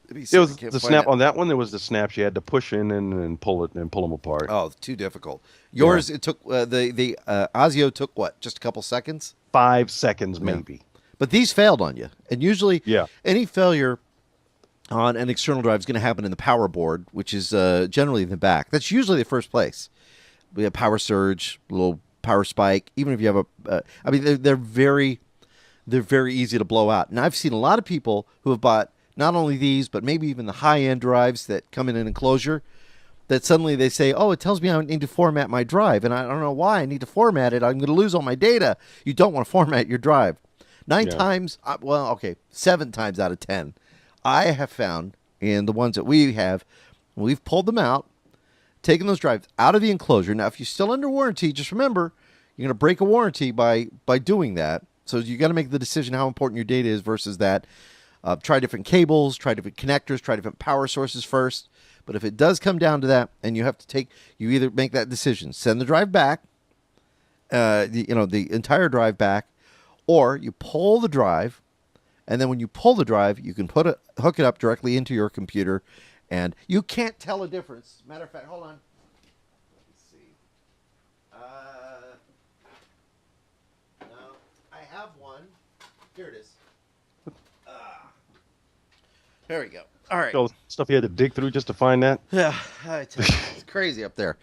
It was the snap on that one. There was the snaps you had to push in and pull them apart. Oh, too difficult. Yours, it took, the Azio took what, just a couple seconds? 5 seconds maybe. Yeah. But these failed on you. And usually, Yeah. any failure on an external drive is going to happen in the power board, which is generally in the back. That's usually the first place. We have power surge, little power spike. Even if you have they're very easy to blow out. And I've seen a lot of people who have bought not only these, but maybe even the high-end drives that come in an enclosure, that suddenly they say, oh, it tells me I need to format my drive. And I don't know why I need to format it. I'm going to lose all my data. You don't want to format your drive. 7 times out of 10, I have found in the ones that we have, We've pulled them out, taken those drives out of the enclosure. Now, if you're still under warranty, just remember you're going to break a warranty by doing that. So you got to make the decision how important your data is versus that. Try different cables, try different connectors, try different power sources first. But if it does come down to that, and you have to you either make that decision, send the drive back, the entire drive back, or you pull the drive, and then when you pull the drive, you can hook it up directly into your computer, and you can't tell a difference. Matter of fact, hold on. Let's see. No, I have one. Here it is. There we go. All right. So stuff you had to dig through just to find that? Yeah, I tell you, it's crazy up there.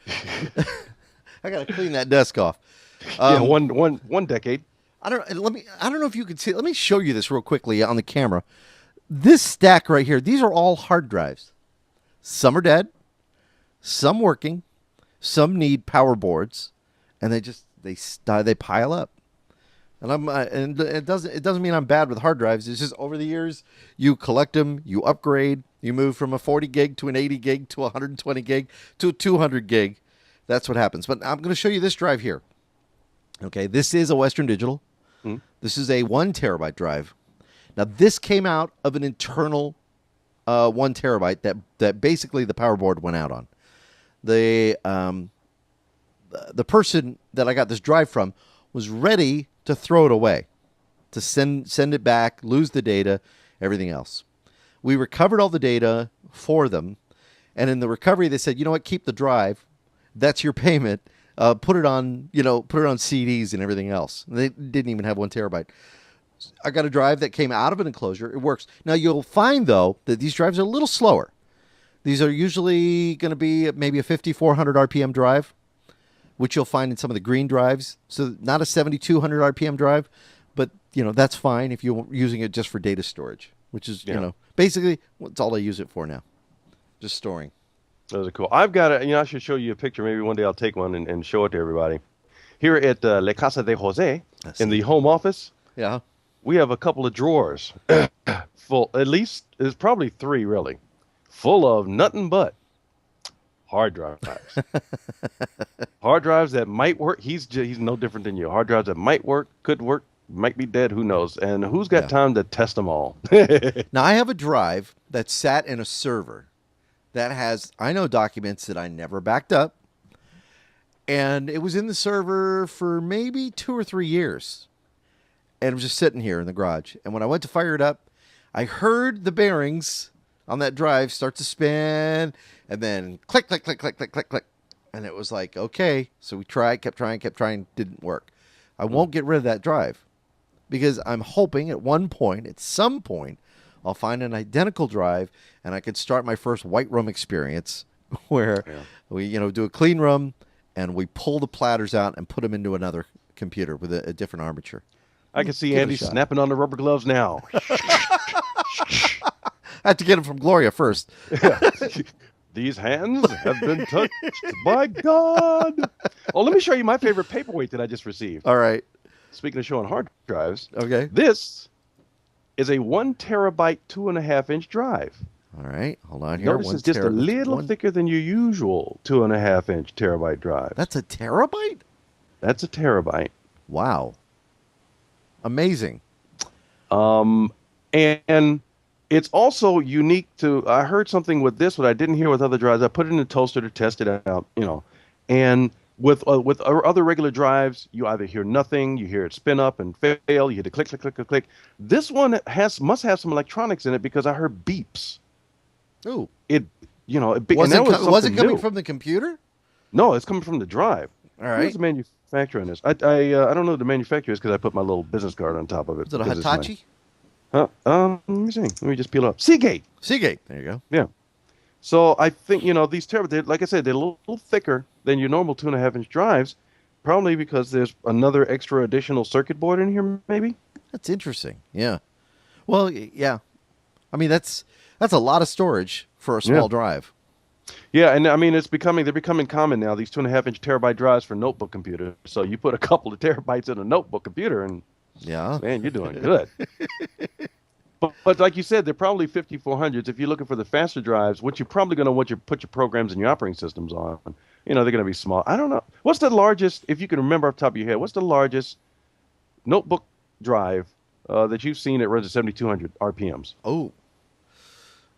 I got to clean that desk off. One decade. I don't know if you can see. Let me show you this real quickly on the camera. This stack right here, these are all hard drives. Some are dead, some working, some need power boards, and they pile up. And it doesn't mean I'm bad with hard drives. It's just over the years you collect them, you upgrade, you move from a 40 gig to an 80 gig to a 120 gig to a 200 gig. That's what happens. But I'm going to show you this drive here. Okay, this is a Western Digital. Mm. This is a 1 terabyte drive. Now this came out of an internal 1 terabyte that basically the power board went out on. The person that I got this drive from was ready to throw it away, to send it back, lose the data, everything else. We recovered all the data for them, and in the recovery they said, you know what, keep the drive. That's your payment. Put it on CDs and everything else. They didn't even have 1 terabyte. I got a drive that came out of an enclosure. It works. Now you'll find though that these drives are a little slower. These are usually going to be maybe a 5400 RPM drive, which you'll find in some of the green drives. So not a 7200 RPM drive, but that's fine if you're using it just for data storage, which is basically that's all I use it for now, just storing. Those are cool. I've got I should show you a picture. Maybe one day I'll take one and show it to everybody. Here at La Casa de Jose, in the home office, we have a couple of drawers full, at least, there's probably 3 really, full of nothing but hard drives. Hard drives that might work. He's no different than you. Hard drives that might work, could work, might be dead, who knows. And who's got time to test them all? Now, I have a drive that sat in a server that has, I know, documents that I never backed up. And it was in the server for maybe 2 or 3 years. And it was just sitting here in the garage. And when I went to fire it up, I heard the bearings on that drive start to spin, and then click, click, click, click, click, click, click. And it was like, okay. So we kept trying, didn't work. I won't get rid of that drive because I'm hoping at some point, I'll find an identical drive and I could start my first white room experience where we, do a clean room and we pull the platters out and put them into another computer with a different armature. I can see Andy snapping on the rubber gloves now. I have to get them from Gloria first. These hands have been touched by God. Oh, let me show you my favorite paperweight that I just received. All right. Speaking of showing hard drives. Okay. This is a 1 terabyte, 2.5-inch drive. All right. Hold on here. Notice it's just a little thicker than your usual 2.5-inch terabyte drive. That's a terabyte? That's a terabyte. Wow. Amazing. And it's also unique to, I heard something with this, what I didn't hear with other drives. I put it in a toaster to test it out, and with other regular drives, you either hear nothing, you hear it spin up and fail, you hear the click, click, click, click, click. This one must have some electronics in it because I heard beeps. Ooh. Was it coming from the computer? No, it's coming from the drive. All right. Who's the manufacturer on this? I don't know who the manufacturer is because I put my little business card on top of it. Is it a Hitachi? Let me see. Let me just peel it up. Seagate. There you go. Yeah. So I think, these terabytes, like I said, they're a little thicker than your normal 2.5-inch drives, probably because there's another extra additional circuit board in here, maybe. That's interesting. Yeah. Well, yeah. I mean, that's a lot of storage for a small drive. Yeah, and I mean, they're becoming common now, these 2.5-inch terabyte drives for notebook computers. So you put a couple of terabytes in a notebook computer and, man, you're doing good. But like you said, they're probably 5400s. If you're looking for the faster drives, what you're probably going to want to put your programs and your operating systems on, they're going to be small. I don't know. What's the largest, if you can remember off the top of your head, what's the largest notebook drive that you've seen that runs at 7200 RPMs? Oh,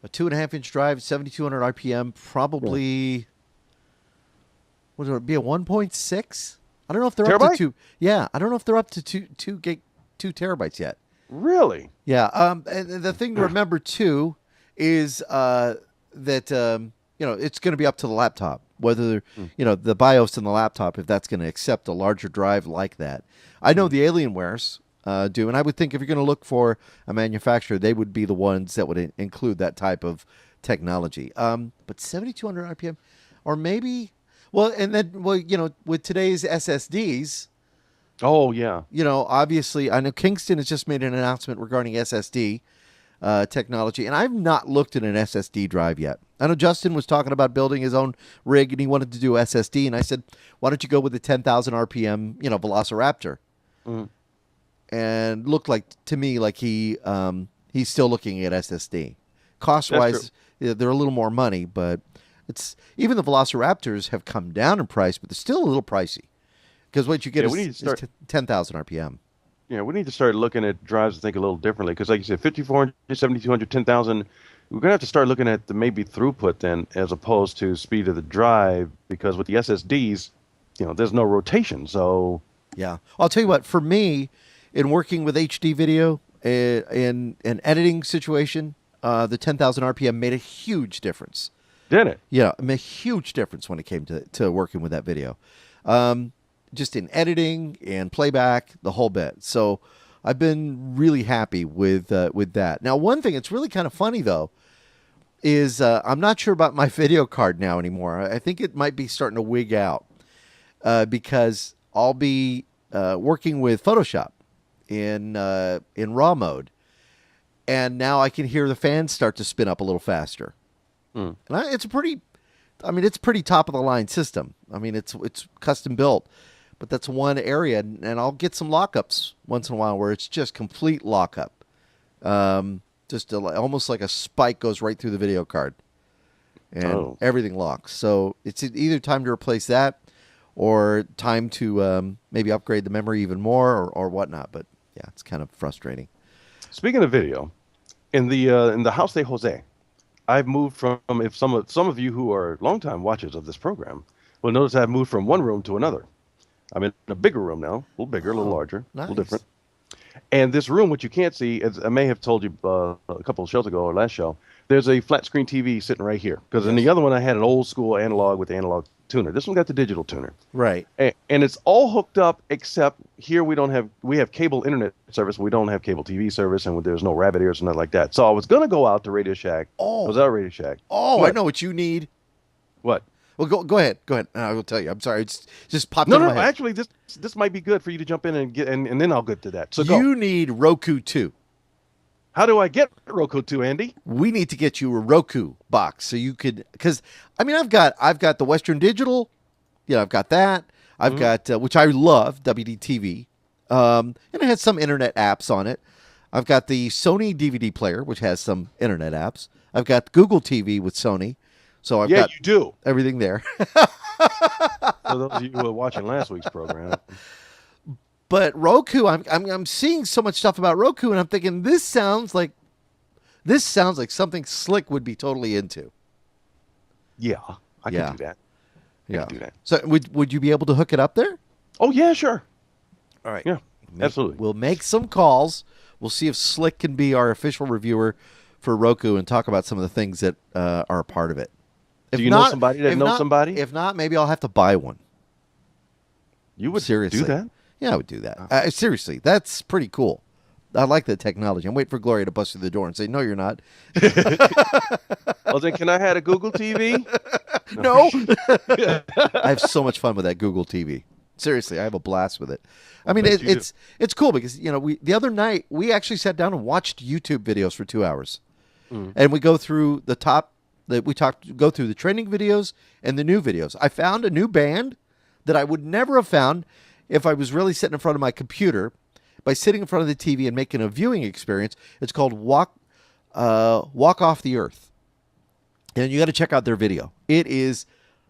a 2.5-inch drive, 7,200 RPM, Yeah. probably. Would it be a 1.6? I don't know if they're up to Terabyte? two. Yeah, I don't know if they're up to two terabytes yet. Really? Yeah. And the thing to remember too is that it's going to be up to the laptop whether Mm. the BIOS in the laptop if that's going to accept a larger drive like that. I know Mm. the Alienwares do, and I would think if you're going to look for a manufacturer, they would be the ones that would include that type of technology. But 7,200 RPM, or maybe. Well, and then, with today's SSDs, Oh, yeah. obviously, I know Kingston has just made an announcement regarding SSD technology, and I've not looked at an SSD drive yet. I know Justin was talking about building his own rig, and he wanted to do SSD, and I said, why don't you go with the 10,000 RPM, Velociraptor? Mm. And looked like to me like he's still looking at SSD. Cost That's true. wise, they're a little more money, but it's even the Velociraptors have come down in price, but they're still a little pricey because what you get Yeah, we need to is start. 10,000 RPM. Yeah, we need to start looking at drives and think a little differently. Because, like you said, 5400, 7200, 10,000. We're gonna have to start looking at the maybe throughput then, as opposed to speed of the drive. Because with the SSDs, there's no rotation. So Yeah, I'll tell you what. For me, in working with HD video in an editing situation, the 10,000 RPM made a huge difference. didn't it? Yeah, it made a huge difference when it came to working with that video. Um, just in editing and playback, the whole bit. So I've been really happy with that. Now, one thing that's really kind of funny though is I'm not sure about my video card now anymore. I think it might be starting to wig out because I'll be working with Photoshop in RAW mode, and now I can hear the fans start to spin up a little faster. Mm. And it's pretty top of the line system. I mean, it's custom built, but that's one area, and I'll get some lockups once in a while where it's just complete lockup, almost like a spike goes right through the video card, and Oh, everything locks. So it's either time to replace that, or time to maybe upgrade the memory even more, or whatnot. But yeah, it's kind of frustrating. speaking of video, in the House de Jose, I've moved from. If some of you who are longtime watchers of this program will notice, I've moved from one room to another. I'm in a bigger room now, a little bigger, a little Oh, larger, a little nice. different. And this room, what you can't see, as I may have told you a couple of shows ago or last show, there's a flat screen TV sitting right here. Because in Yes. the other one, I had an old school analog with the analog tuner. This one got the digital tuner, Right. and it's all hooked up except here we have cable internet service. We don't have cable TV service, and there's no rabbit ears or nothing like that. So I was gonna go out to Radio Shack. I was Oh, out at Radio Shack. oh, I What? know what you need. What? Well, go ahead. Go ahead. I will tell you. I'm sorry. It's just popped No, into no, my no. head. Actually, this might be good for you to jump in and get, and then I'll get to that. So go. You need Roku 2. How do I get Roku to Andy? We need to get you a Roku box so you could, because I've got the Western Digital. I've got that. I've Mhm. got which I love, WDTV, and it has some internet apps on it. I've got the Sony DVD player, which has some internet apps. I've got Google TV with Sony, so I've Yeah, got you do. everything there. For those of you who were watching last week's program, But Roku, I'm seeing so much stuff about Roku, and I'm thinking this sounds like something Slick would be totally into. yeah, I Yeah. can do that. I Yeah. can do that. So would you be able to hook it up there? Oh yeah, sure. All right. Yeah, absolutely. We'll make some calls. We'll see if Slick can be our official reviewer for Roku and talk about some of the things that are a part of it. If Do you know not- somebody that if knows not- somebody? If not, maybe I'll have to buy one. You would Seriously. do that? Yeah, I would do that. Seriously, that's pretty cool. I like the technology. I'm waiting for Gloria to bust through the door and say, "No, you're not." Well, then can I have a Google TV? No. I have so much fun with that Google TV. Seriously, I have a blast with it. I mean, bet you do. it's cool because the other night we actually sat down and watched YouTube videos for 2 hours, and we go through go through the trending videos and the new videos. I found a new band that I would never have found if I was really sitting in front of my computer, by sitting in front of the TV and making a viewing experience. It's called Walk Off the Earth. And you got to check out their video. It is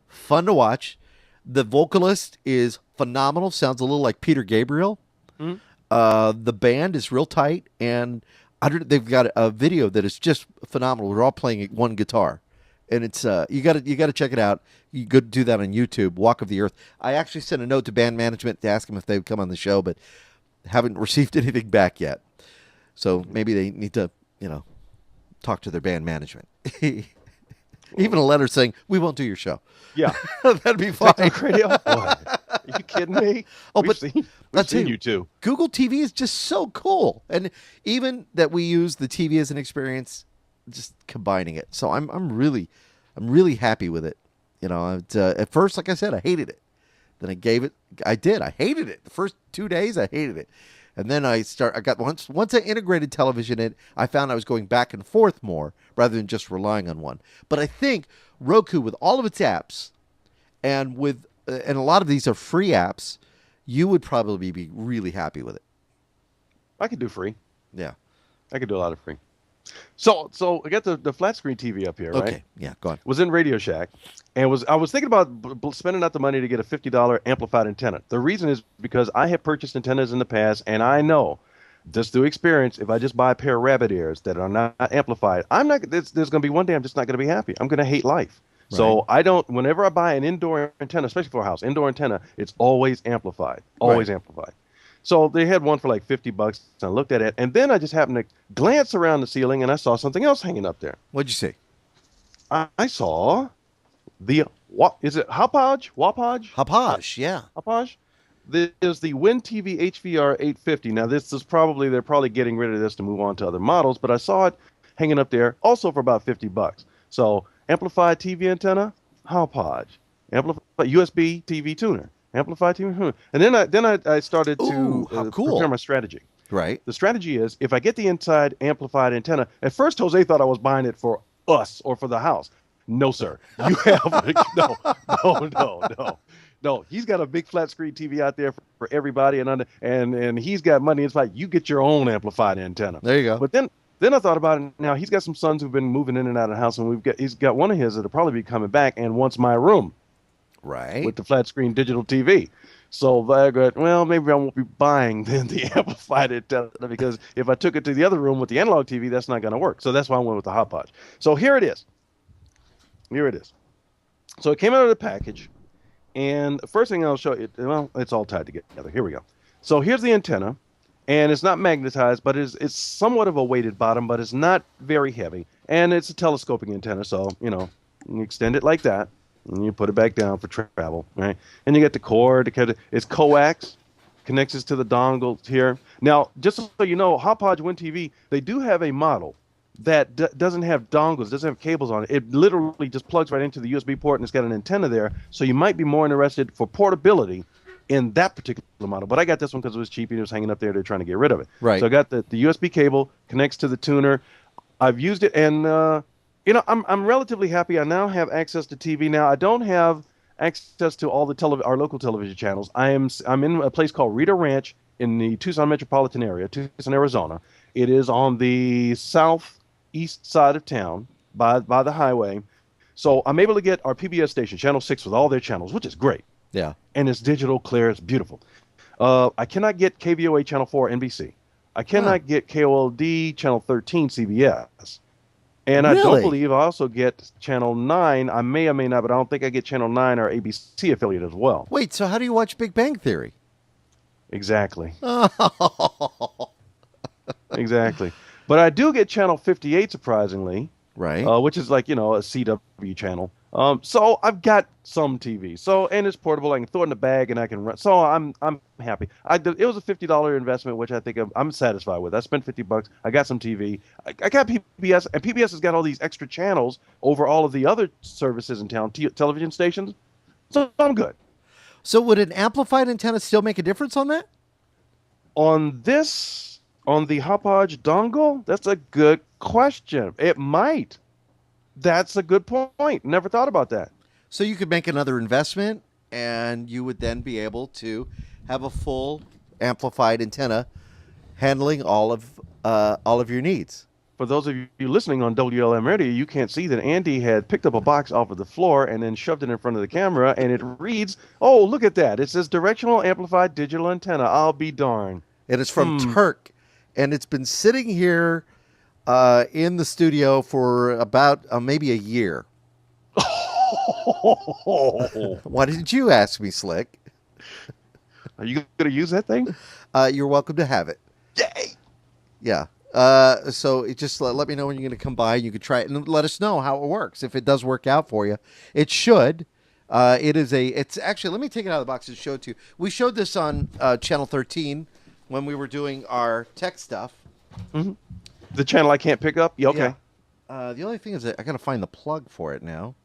fun to watch. The vocalist is phenomenal. Sounds a little like Peter Gabriel. The band is real tight, and they've got a video that is just phenomenal. We're all playing one guitar, and it's you got to check it out. You could do that on YouTube. Walk of the Earth. I actually sent a note to band management to ask them if they would come on the show, but haven't received anything back yet. So maybe they need to, talk to their band management. Even a letter saying, we won't do your show. Yeah. That'd be fine. TechtalkRadio? What? Are you kidding me? Oh, We've seen you too. Google TV is just so cool. And even that we use the TV as an experience, just combining it. So I'm really happy with it. At first, like I said, I hated it. Then I hated it. The first 2 days, I hated it. And then once I integrated television in, I found I was going back and forth more rather than just relying on one. But I think Roku, with all of its apps, and a lot of these are free apps, you would probably be really happy with it. I could do free. Yeah. I could do a lot of free. So I got the flat screen TV up here, right? Okay. Yeah, go on. Was in Radio Shack, and I was thinking about spending out the money to get a $50 amplified antenna. The reason is because I have purchased antennas in the past, and I know, just through experience, if I just buy a pair of rabbit ears that are not amplified, there's going to be one day I'm just not going to be happy. I'm going to hate life. Right. So whenever I buy an indoor antenna, especially for a house, indoor antenna, it's always amplified. Always amplified. So they had one for like $50, and I looked at it, and then I just happened to glance around the ceiling, and I saw something else hanging up there. What'd you see? I saw is it Hauppauge? Wappauge? Hauppauge, yeah. Hauppauge? This is the WinTV HVR 850. Now, they're probably getting rid of this to move on to other models, but I saw it hanging up there also for about $50. So, amplified TV antenna, Hauppauge. Amplified USB TV tuner. Amplified TV. And then I started to prepare my strategy. Right. The strategy is, if I get the inside amplified antenna, at first Jose thought I was buying it for us or for the house. No, sir. You have no. He's got a big flat screen TV out there for everybody, and he's got money. It's like, you get your own amplified antenna. There you go. But then I thought about it. Now he's got some sons who've been moving in and out of the house, and he's got one of his that'll probably be coming back and wants my room. Right. With the flat screen digital TV. So I go, well, maybe I won't be buying then the amplified antenna, because if I took it to the other room with the analog TV, that's not going to work. So that's why I went with the Hauppauge. So here it is. So it came out of the package, and the first thing I'll show you, it's all tied together. Here we go. So here's the antenna, and it's not magnetized, but it's somewhat of a weighted bottom, but it's not very heavy, and it's a telescoping antenna. So you extend it like that. And you put it back down for travel, right? And you get the cord. It's coax, connects us to the dongle here. Now, just so you know, Hauppauge WinTV, they do have a model that doesn't have dongles, doesn't have cables on it. It literally just plugs right into the USB port, and it's got an antenna there. So you might be more interested for portability in that particular model. But I got this one because it was cheap and it was hanging up there. They're trying to get rid of it. Right. So I got the USB cable, connects to the tuner. I've used it, and I'm relatively happy. I now have access to TV. Now I don't have access to all our local television channels. I'm in a place called Rita Ranch in the Tucson metropolitan area, Tucson, Arizona. It is on the southeast side of town by the highway. So I'm able to get our PBS station, Channel 6, with all their channels, which is great. Yeah. And it's digital, clear, it's beautiful. I cannot get KVOA Channel 4 NBC. I cannot get KOLD Channel 13 CBS. And I don't believe I also get Channel 9. I may or may not, but I don't think I get Channel 9 or ABC affiliate as well. Wait, so how do you watch Big Bang Theory? Exactly. Exactly. But I do get Channel 58, surprisingly. Right. Which is like, a CW channel. So I've got some TV. And it's portable. I can throw it in the bag and I can run. So I'm happy. It was a $50 investment, which I think I'm satisfied with. I spent $50. I got some TV. I got PBS, and PBS has got all these extra channels over all of the other services in town, television stations. So I'm good. So would an amplified antenna still make a difference on that? On the Hauppauge dongle? That's a good question. It might. That's a good point. Never thought about that. So you could make another investment, and you would then be able to have a full amplified antenna handling all of your needs. For those of you listening on WLM Radio, you can't see that Andy had picked up a box off of the floor and then shoved it in front of the camera, and it reads, "Oh, look at that! It says directional amplified digital antenna. I'll be darned." And it's from Turk, and it's been sitting here in the studio for about maybe a year. Why didn't you ask me, Slick? Are you going to use that thing? You're welcome to have it. Yay! Yeah. So it just let me know when you're going to come by. You could try it and let us know how it works. If it does work out for you, it should. It's actually, let me take it out of the box and show it to you. We showed this on Channel 13 when we were doing our tech stuff. Mm-hmm. The channel I can't pick up? Yeah, okay. Yeah. The only thing is that I got to find the plug for it now.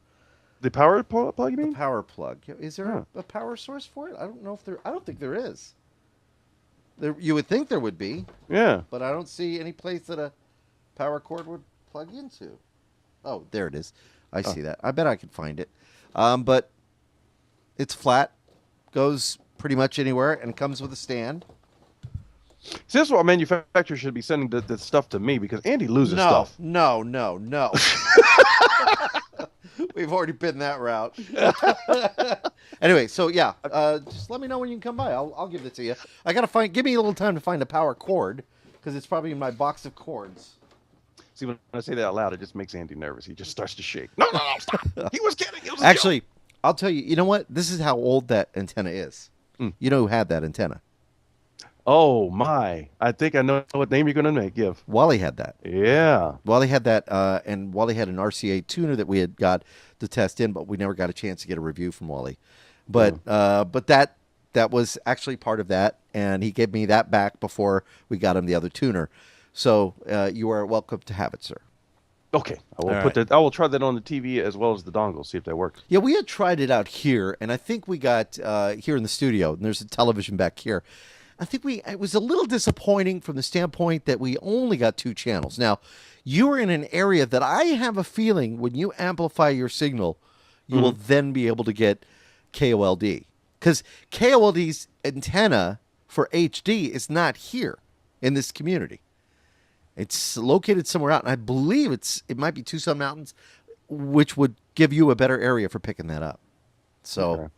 The power plug, you mean? The power plug. Is there a power source for it? I don't think there is. You would think there would be. Yeah. But I don't see any place that a power cord would plug into. Oh, there it is. I see that. I bet I could find it. But it's flat, goes pretty much anywhere, and comes with a stand. See, this is what manufacturers should be sending the stuff to me, because Andy loses stuff. No. We've already been that route. Anyway, so yeah, just let me know when you can come by. I'll give it to you. I gotta give me a little time to find a power cord, because it's probably in my box of cords. See, when I say that out loud, it just makes Andy nervous. He just starts to shake. No, stop. He was kidding. It was Actually, I'll tell you. You know what? This is how old that antenna is. You know who had that antenna? Oh my! I think I know what name you're gonna give. Wally had that. Yeah. Wally had that, and Wally had an RCA tuner that we had got to test in, but we never got a chance to get a review from Wally. But that was actually part of that, and he gave me that back before we got him the other tuner. So you are welcome to have it, sir. Okay, I will try that on the TV as well as the dongle, see if that works. Yeah, we had tried it out here, and I think we got here in the studio, and there's a television back here. I think it was a little disappointing from the standpoint that we only got 2 channels. Now, you are in an area that I have a feeling when you amplify your signal, you will then be able to get KOLD. Because KOLD's antenna for HD is not here in this community. It's located somewhere out, and I believe it might be Tucson Mountains, which would give you a better area for picking that up. So... Okay.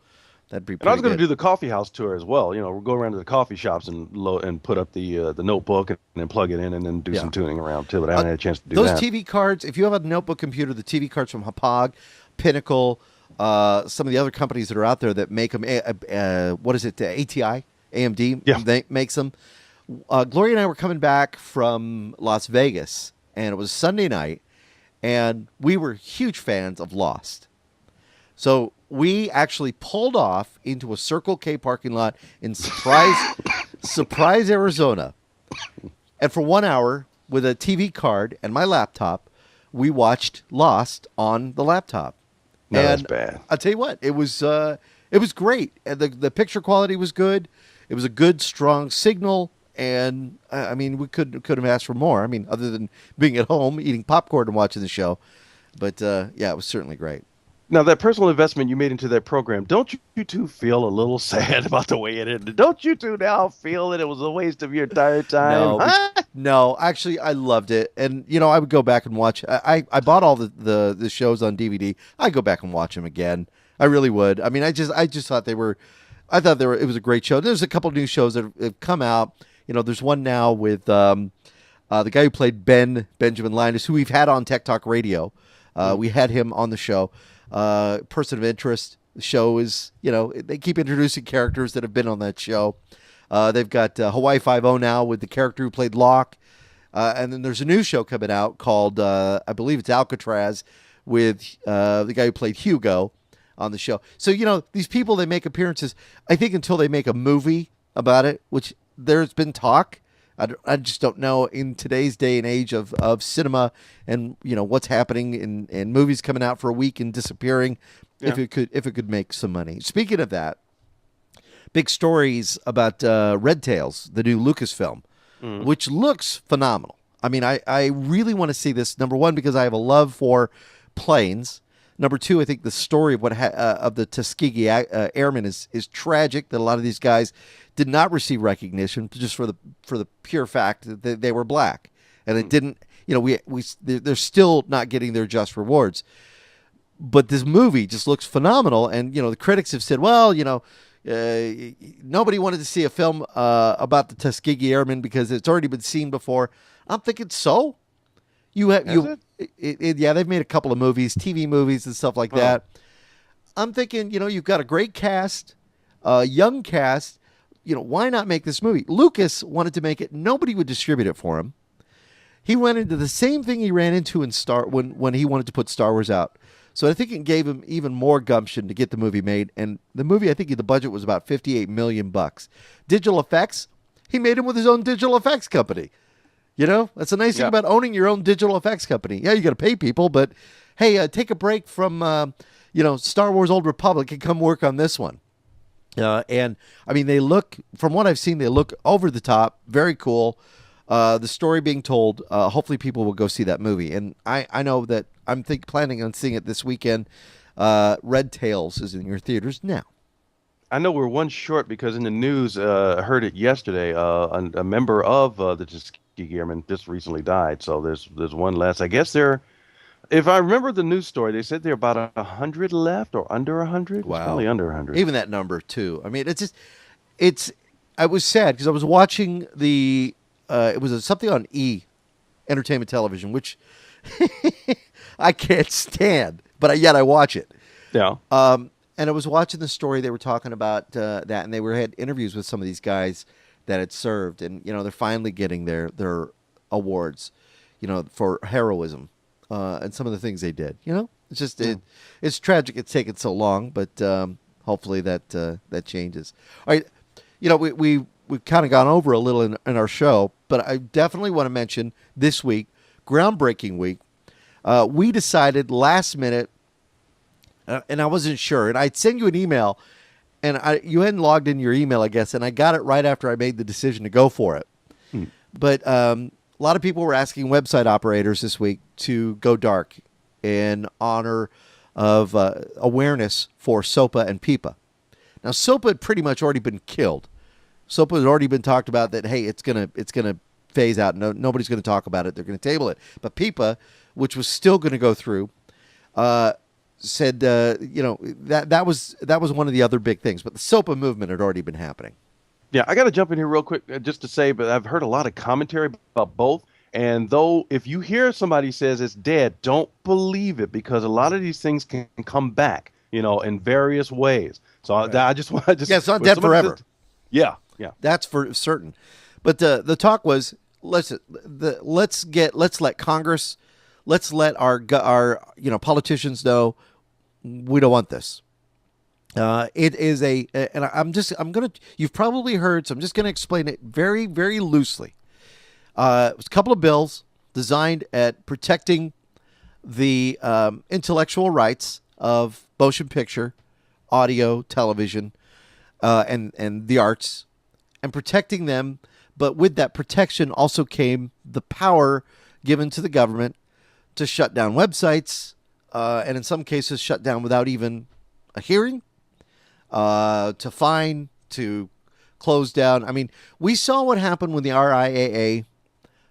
That'd be pretty and I was going to do the coffee house tour as well. You know, we'll go around to the coffee shops and put up the notebook and then plug it in and then do some tuning around too. But I haven't had a chance to do those that. Those TV cards, if you have a notebook computer, the TV cards from Hapag, Pinnacle, some of the other companies that are out there that make them, what is it, ATI, AMD, they makes them. Gloria and I were coming back from Las Vegas, and it was Sunday night, and we were huge fans of Lost. So we actually pulled off into a Circle K parking lot in Surprise, Arizona. And for 1 hour, with a TV card and my laptop, we watched Lost on the laptop. No, that's bad. I'll tell you what, it was great. And the picture quality was good. It was a good, strong signal. And, I mean, we couldn't have asked for more. I mean, other than being at home, eating popcorn and watching the show. But, yeah, it was certainly great. Now, that personal investment you made into that program, don't you two feel a little sad about the way it ended? Don't you two now feel that it was a waste of your entire time? No, actually, I loved it. And, you know, I would go back and watch. I bought all the shows on DVD. I'd go back and watch them again. I really would. I mean, I just thought it was a great show. There's a couple new shows that have come out. You know, there's one now with the guy who played Benjamin Linus, who we've had on Tech Talk Radio. We had him on the show. Person of Interest. The show is, you know, they keep introducing characters that have been on that show. They've got Hawaii Five-0 now with the character who played Locke. And then there's a new show coming out called, I believe it's Alcatraz, with the guy who played Hugo on the show. So, you know, these people, they make appearances, I think, until they make a movie about it, which there's been talk. I just don't know in today's day and age of cinema and, you know, what's happening in movies coming out for a week and disappearing, if it could make some money. Speaking of that, big stories about Red Tails, the new Lucasfilm, which looks phenomenal. I mean, I really want to see this, number one, because I have a love for planes. Number two, I think the story of of the Tuskegee Airmen is tragic. That a lot of these guys did not receive recognition just for the pure fact that they were black, and it didn't. They're still not getting their just rewards. But this movie just looks phenomenal, and the critics have said, well, nobody wanted to see a film about the Tuskegee Airmen because it's already been seen before. I'm thinking so. Yeah, they've made a couple of movies, TV movies and stuff like that. I'm thinking, you've got a great cast, young cast. Why not make this movie? Lucas wanted to make it. Nobody would distribute it for him. He went into the same thing he ran into when he wanted to put Star Wars out. So I think it gave him even more gumption to get the movie made. And the movie, I think the budget was about $58 million. Digital effects, he made them with his own digital effects company. That's a nice thing about owning your own digital effects company. Yeah, you got to pay people, but hey, take a break from Star Wars Old Republic and come work on this one. And I mean, from what I've seen, they look over the top, very cool. The story being told, hopefully people will go see that movie. And I know that I'm planning on seeing it this weekend. Red Tails is in your theaters now. I know we're one short because in the news, I heard it yesterday. A member of the Tuskegee Airmen just recently died, so there's one less. I guess if I remember the news story, they said there are about 100 left or under 100. Wow, it's probably under 100. Even that number too. I mean, I was sad because I was watching it was something on Entertainment Television, which I can't stand, but yet I watch it. Yeah. And I was watching the story. They were talking about that, and they had interviews with some of these guys that had served, and they're finally getting their awards, for heroism, and some of the things they did. It's just it's tragic it's taken so long, but hopefully that changes. All right, we've kind of gone over a little in our show, but I definitely want to mention this week, groundbreaking week. We decided last minute, and I wasn't sure, and I'd send you an email. And you hadn't logged in your email, I guess, and I got it right after I made the decision to go for it. But a lot of people were asking website operators this week to go dark in honor of awareness for SOPA and PIPA. Now, SOPA had pretty much already been killed. SOPA had already been talked about that, hey, it's gonna phase out. Nobody's going to talk about it. They're going to table it. But PIPA, which was still going to go through, said, that was one of the other big things. But the SOPA movement had already been happening. Yeah, I got to jump in here real quick just to say, but I've heard a lot of commentary about both. And though if you hear somebody says it's dead, don't believe it, because a lot of these things can come back, in various ways. So right. I just want to just it's not dead forever. Yeah, that's for certain. But the talk was let's let Congress, let's let our politicians know we don't want this. It is and you've probably heard, so I'm just gonna explain it very, very loosely. It was a couple of bills designed at protecting the intellectual rights of motion picture, audio, television, and the arts, and protecting them. But with that protection also came the power given to the government to shut down websites, and in some cases shut down without even a hearing, to fine, to close down. I mean, we saw what happened when the RIAA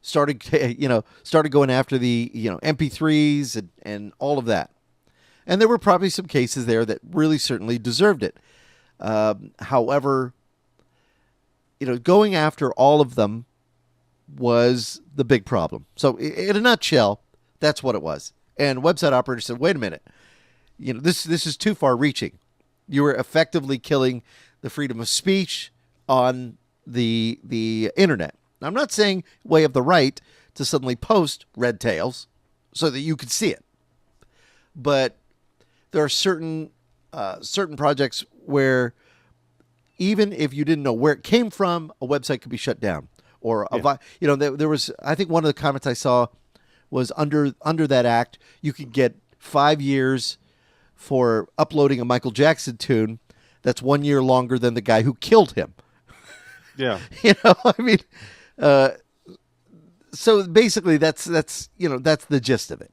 started going after the MP3s and all of that. And there were probably some cases there that really certainly deserved it. However, going after all of them was the big problem. So in a nutshell, that's what it was. And website operators said, wait a minute, this is too far reaching. You were effectively killing the freedom of speech on the internet. Now, I'm not saying we have the right to suddenly post Red Tails so that you could see it. But there are certain projects where even if you didn't know where it came from, a website could be shut down. Or there was, I think one of the comments I saw was under that act, you could get 5 years for uploading a Michael Jackson tune that's 1 year longer than the guy who killed him. Yeah. I mean, so basically that's the gist of it.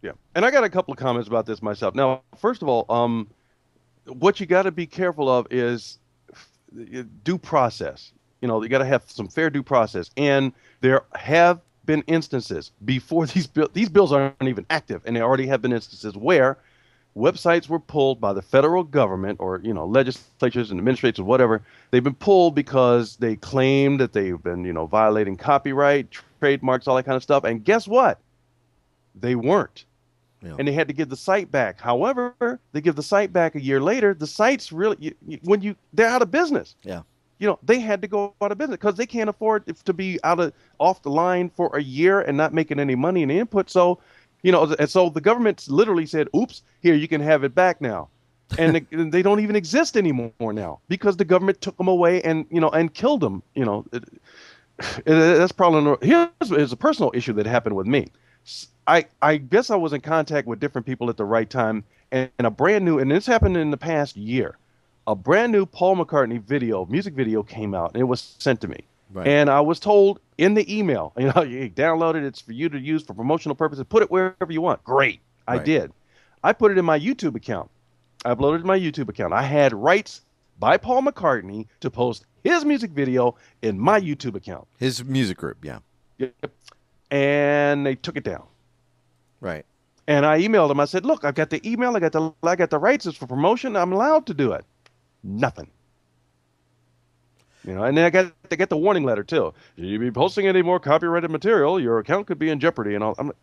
Yeah. And I got a couple of comments about this myself. Now, first of all, what you got to be careful of is due process. You got to have some fair due process. And there have been instances before these bills aren't even active, and there already have been instances where websites were pulled by the federal government or legislatures and administrators, whatever. They've been pulled because they claimed that they've been violating copyright, trademarks, all that kind of stuff. And guess what? They weren't. Yeah. And they had to give the site back. However, they give the site back a year later. The site's really they're out of business. Yeah. They had to go out of business because they can't afford to be off the line for a year and not making any money in the input. So, and so the government literally said, "Oops, here you can have it back now," and they don't even exist anymore now because the government took them away and killed them. That's probably here's a personal issue that happened with me. I guess I was in contact with different people at the right time, and a brand new, and this happened in the past year, a brand new Paul McCartney music video came out, and it was sent to me. Right. And I was told in the email, you download it, it's for you to use for promotional purposes, put it wherever you want. Great. I did. I put it in my YouTube account. I uploaded it to my YouTube account. I had rights by Paul McCartney to post his music video in my YouTube account. His music group, yeah. Yep. And they took it down. Right. And I emailed them. I said, "Look, I've got the email. I got the rights. It's for promotion. I'm allowed to do it." Nothing. And then I get the warning letter too. You be posting any more copyrighted material, your account could be in jeopardy. And all. I'm like,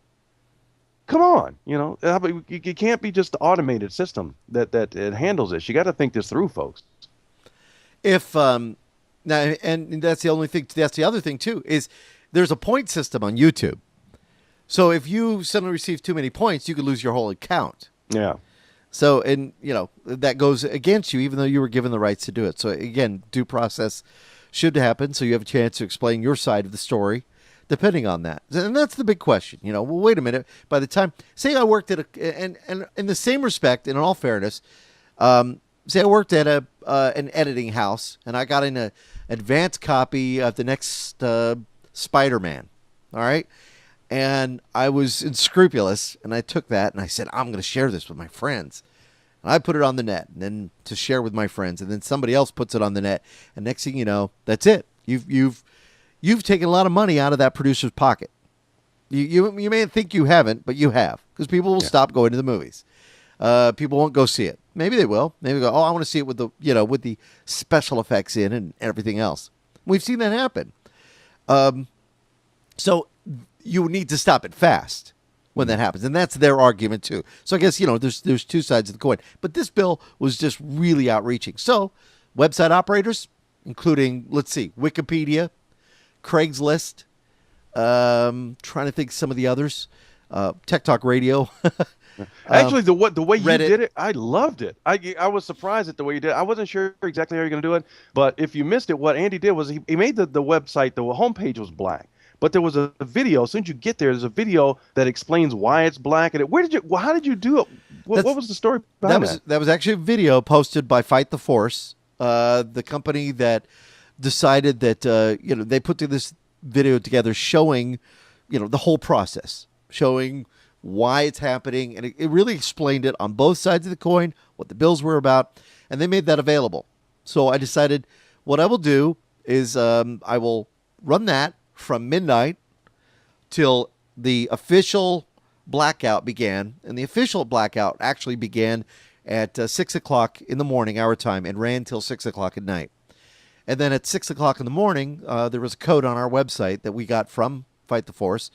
come on, you can't be just the automated system that it handles this. You got to think this through, folks. If now, and that's the only thing. That's the other thing too. Is there's a point system on YouTube. So if you suddenly receive too many points, you could lose your whole account. Yeah. So, and that goes against you, even though you were given the rights to do it. So again, due process should happen, so you have a chance to explain your side of the story, depending on that. And that's the big question. Well, wait a minute. By the time, say I worked at and in the same respect, and in all fairness, say I worked at an editing house, and I got an advanced copy of the next Spider-Man. All right. And I was unscrupulous, and I took that, and I said, I'm going to share this with my friends. And I put it on the net, and then to share with my friends, and then somebody else puts it on the net, and next thing you know, that's it. You've taken a lot of money out of that producer's pocket. You may think you haven't, but you have, because people will stop going to the movies. People won't go see it. Maybe they will. Maybe go, I want to see it with the special effects in and everything else. We've seen that happen. So you need to stop it fast when that happens. And that's their argument too. So I guess, there's two sides of the coin. But this bill was just really outreaching. So website operators, including, let's see, Wikipedia, Craigslist, trying to think some of the others, TechtalkRadio. Actually, the way you Reddit. did it, I loved it. I was surprised at the way you did it. I wasn't sure exactly how you're going to do it. But if you missed it, what Andy did was he made the website, the homepage was black. But there was a video. As soon as you get there, there's a video that explains why it's black. And how did you do it? What was the story behind that? That was actually a video posted by Fight the Force, the company that decided that, they put this video together showing, the whole process, showing why it's happening. And it really explained it on both sides of the coin, what the bills were about. And they made that available. So I decided what I will do is I will run that from midnight till the official blackout began. And the official blackout actually began at 6 o'clock in the morning, our time, and ran till 6 o'clock at night. And then at 6 o'clock in the morning, there was a code on our website that we got from Fight the Force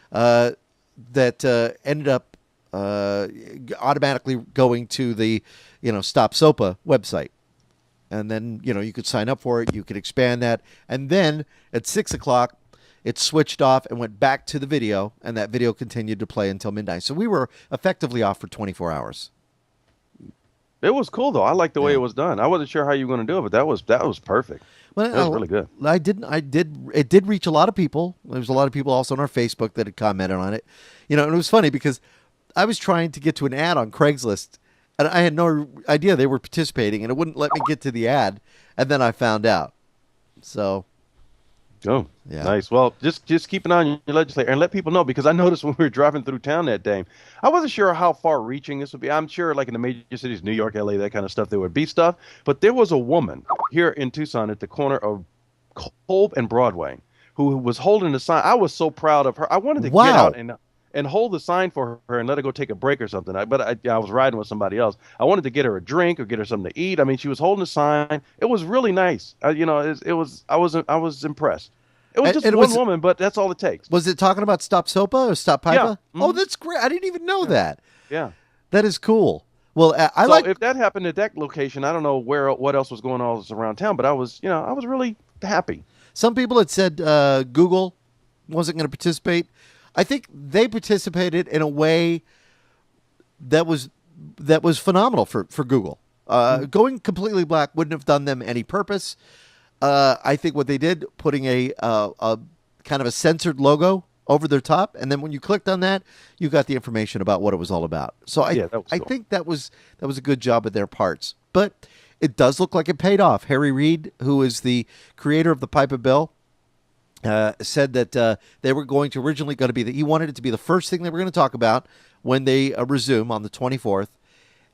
that ended up automatically going to the, Stop SOPA website. And then, you could sign up for it. You could expand that. And then at 6 o'clock, it switched off and went back to the video, and that video continued to play until midnight. So we were effectively off for 24 hours. It was cool though. I liked the way it was done. I wasn't sure how you were going to do it, but that was perfect. Well, that was really good. It did reach a lot of people. There was a lot of people also on our Facebook that had commented on it. And it was funny because I was trying to get to an ad on Craigslist, and I had no idea they were participating, and it wouldn't let me get to the ad, and then I found out. So Oh, Yeah. nice. Well, just keep an eye on your legislator and let people know because I noticed when we were driving through town that day, I wasn't sure how far reaching this would be. I'm sure like in the major cities, New York, LA, that kind of stuff, there would be stuff. But there was a woman here in Tucson at the corner of Kolb and Broadway who was holding a sign. I was so proud of her. I wanted to get out Wow. and hold the sign for her and let her go take a break or something. I was riding with somebody else. I wanted to get her a drink or get her something to eat. I mean, she was holding a sign. It was really nice. It was. I was impressed. It was just And one woman, but that's all it takes. was it talking about Stop SOPA or Stop Yeah. PIPA? Oh, that's great. I didn't even know Yeah. that. Yeah. That is cool. Well, I So like if that happened at that location, I don't know what else was going on around town, but I was really happy. some people had said Google wasn't going to participate. I think they participated in a way that was phenomenal for Google. Mm. Going completely black wouldn't have done them any purpose. I think what they did, putting a kind of a censored logo over their top, and then when you clicked on that, you got the information about what it was all about. So I Yeah, that was I cool. think that was a good job of their parts. But it does look like it paid off. Harry Reid, who is the creator of the Piper Bill, said that they were originally going to be he wanted it to be the first thing they were going to talk about when they resume on the 24th,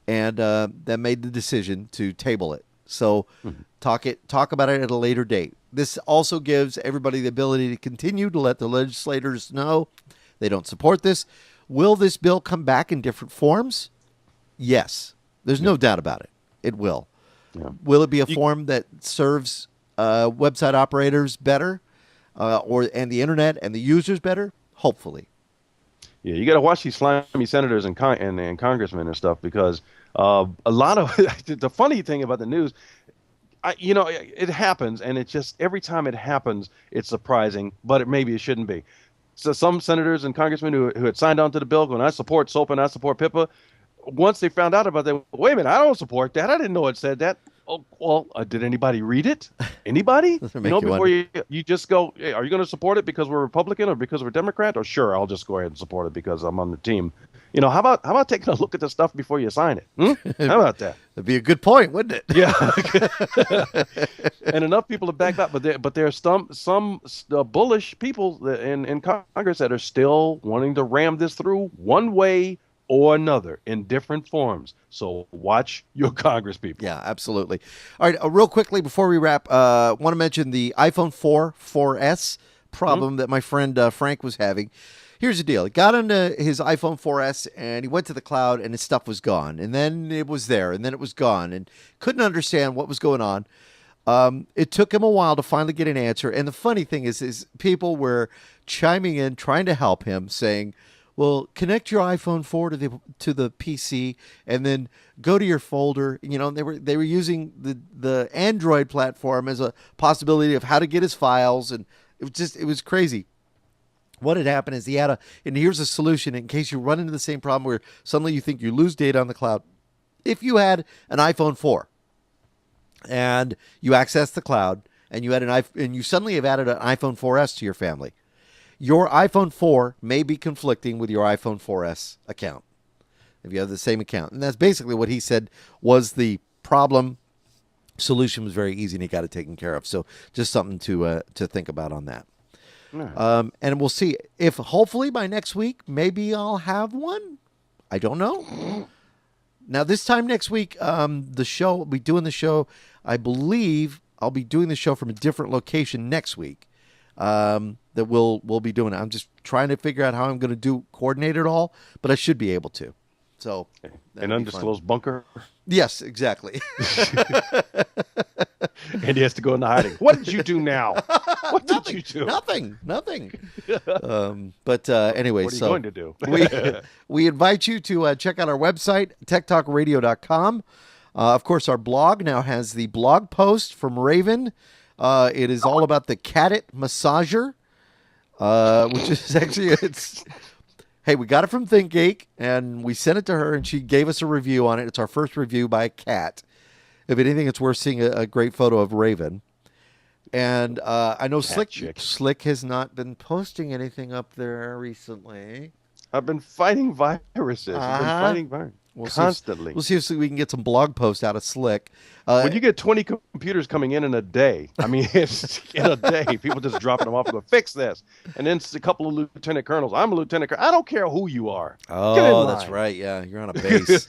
and then made the decision to table it. So Mhm. talk about it at a later date. This also gives everybody the ability to continue to let the legislators know they don't support this. Will this bill come back in different forms? Yes. There's Yeah. no doubt about it. It will. Yeah. Will it be a You, form that serves website operators better, and the internet and the users better? Hopefully. yeah, you got to watch these slimy senators and congressmen and stuff because a lot of the funny thing about the news, it happens, and it's just every time it happens, it's surprising, but maybe it shouldn't be. So some senators and congressmen who had signed on to the bill, going, "I support SOPA and I support PIPA," once they found out about that, wait a minute, I don't support that. I didn't know it said that. Oh, well, did anybody read it? Anybody? Doesn't make you Before wonder. you just go, hey, are you going to support it because we're Republican or because we're Democrat? Or sure, I'll just go ahead and support it because I'm on the team. How about taking a look at the stuff before you sign it? How about that? That'd be a good point, wouldn't it? Yeah. And enough people to back that, but there are some bullish people in Congress that are still wanting to ram this through one way or another in different forms. So watch your Congress people. Yeah, absolutely. All right, real quickly before we wrap, want to mention the iPhone 4S Hmm? problem that my friend Frank was having. Here's the deal. He got into his iPhone 4S and he went to the cloud and his stuff was gone. And then it was there and then it was gone and couldn't understand what was going on. It took him a while to finally get an answer. And the funny thing is people were chiming in, trying to help him, saying, "Well, connect your iPhone 4 to the PC, and then go to your folder." They were using the Android platform as a possibility of how to get his files, and it was crazy. What had happened is and here's a solution in case you run into the same problem where suddenly you think you lose data on the cloud. If you had an iPhone 4 and you access the cloud and you suddenly have added an iPhone 4S to your family, your iPhone 4 may be conflicting with your iPhone 4S account if you have the same account. And that's basically what he said was the problem. Solution was very easy and he got it taken care of. So just something to think about on that. All right. And we'll see if hopefully by next week, maybe I'll have one. I don't know. Now, this time next week, the show will be doing the show. I believe I'll be doing the show from a different location next week. That we'll be doing it. I'm just trying to figure out how I'm going to coordinate it all, but I should be able to. So An that'll be fun. undisclosed bunker, Yes, exactly. and he has to go into hiding. What did you do now? What did you do? Nothing. But anyway, What are you so going to do? we invite you to check out our website, techtalkradio.com. Of course, our blog now has the blog post from Raven. It is all about the Cadet massager, which is actually it's. Hey, we got it from ThinkGeek, and we sent it to her, and she gave us a review on it. It's our first review by a cat. If anything, it's worth seeing a great photo of Raven. And I know Chick. Slick has not been posting anything up there recently. I've been fighting viruses. I've been Uh-huh. fighting viruses. We'll constantly. We'll see if we can get some blog posts out of Slick. When you get 20 computers coming in a day, I mean, it's in a day, people just dropping them off and go, fix this. And then a couple of lieutenant colonels. I'm a lieutenant colonel. I don't care who you are. Get in Oh, line. that's right. Yeah, you're on a base.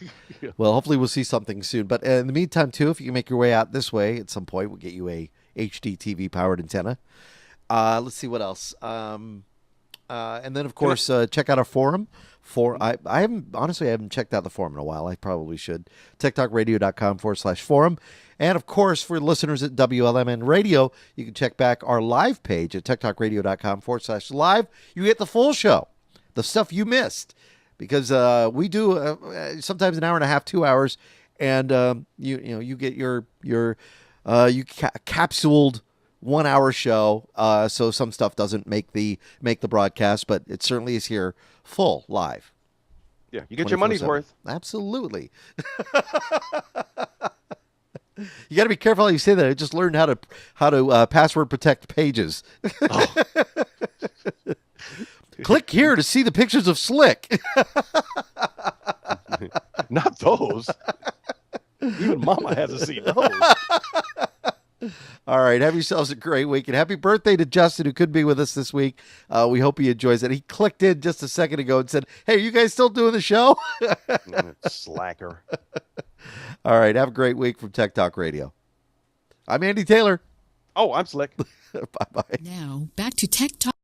Well, hopefully we'll see something soon. But in the meantime, too, if you can make your way out this way at some point, we'll get you a HD TV powered antenna. Let's see what else. And then, of course, check out our forum. I haven't checked out the forum in a while. I probably should. TechtalkRadio.com/forum. And, of course, for listeners at WLMN Radio, you can check back our live page at TechtalkRadio.com/live. You get the full show, the stuff you missed. Because we do sometimes an hour and a half, 2 hours, and you get your capsuled 1 hour show. So some stuff doesn't make the broadcast, but it certainly is here full live. Yeah, you get your money's worth. Absolutely. You got to be careful how you say that. I just learned how to password protect pages. Oh. Click here to see the pictures of Slick. Not those. Even Mama hasn't seen those. All right. Have yourselves a great week. And happy birthday to Justin, who could be with us this week. We hope he enjoys it. He clicked in just a second ago and said, hey, are you guys still doing the show? Slacker. All right. Have a great week from Tech Talk Radio. I'm Andy Taylor. Oh, I'm Slick. Bye-bye. Now, back to Tech Talk.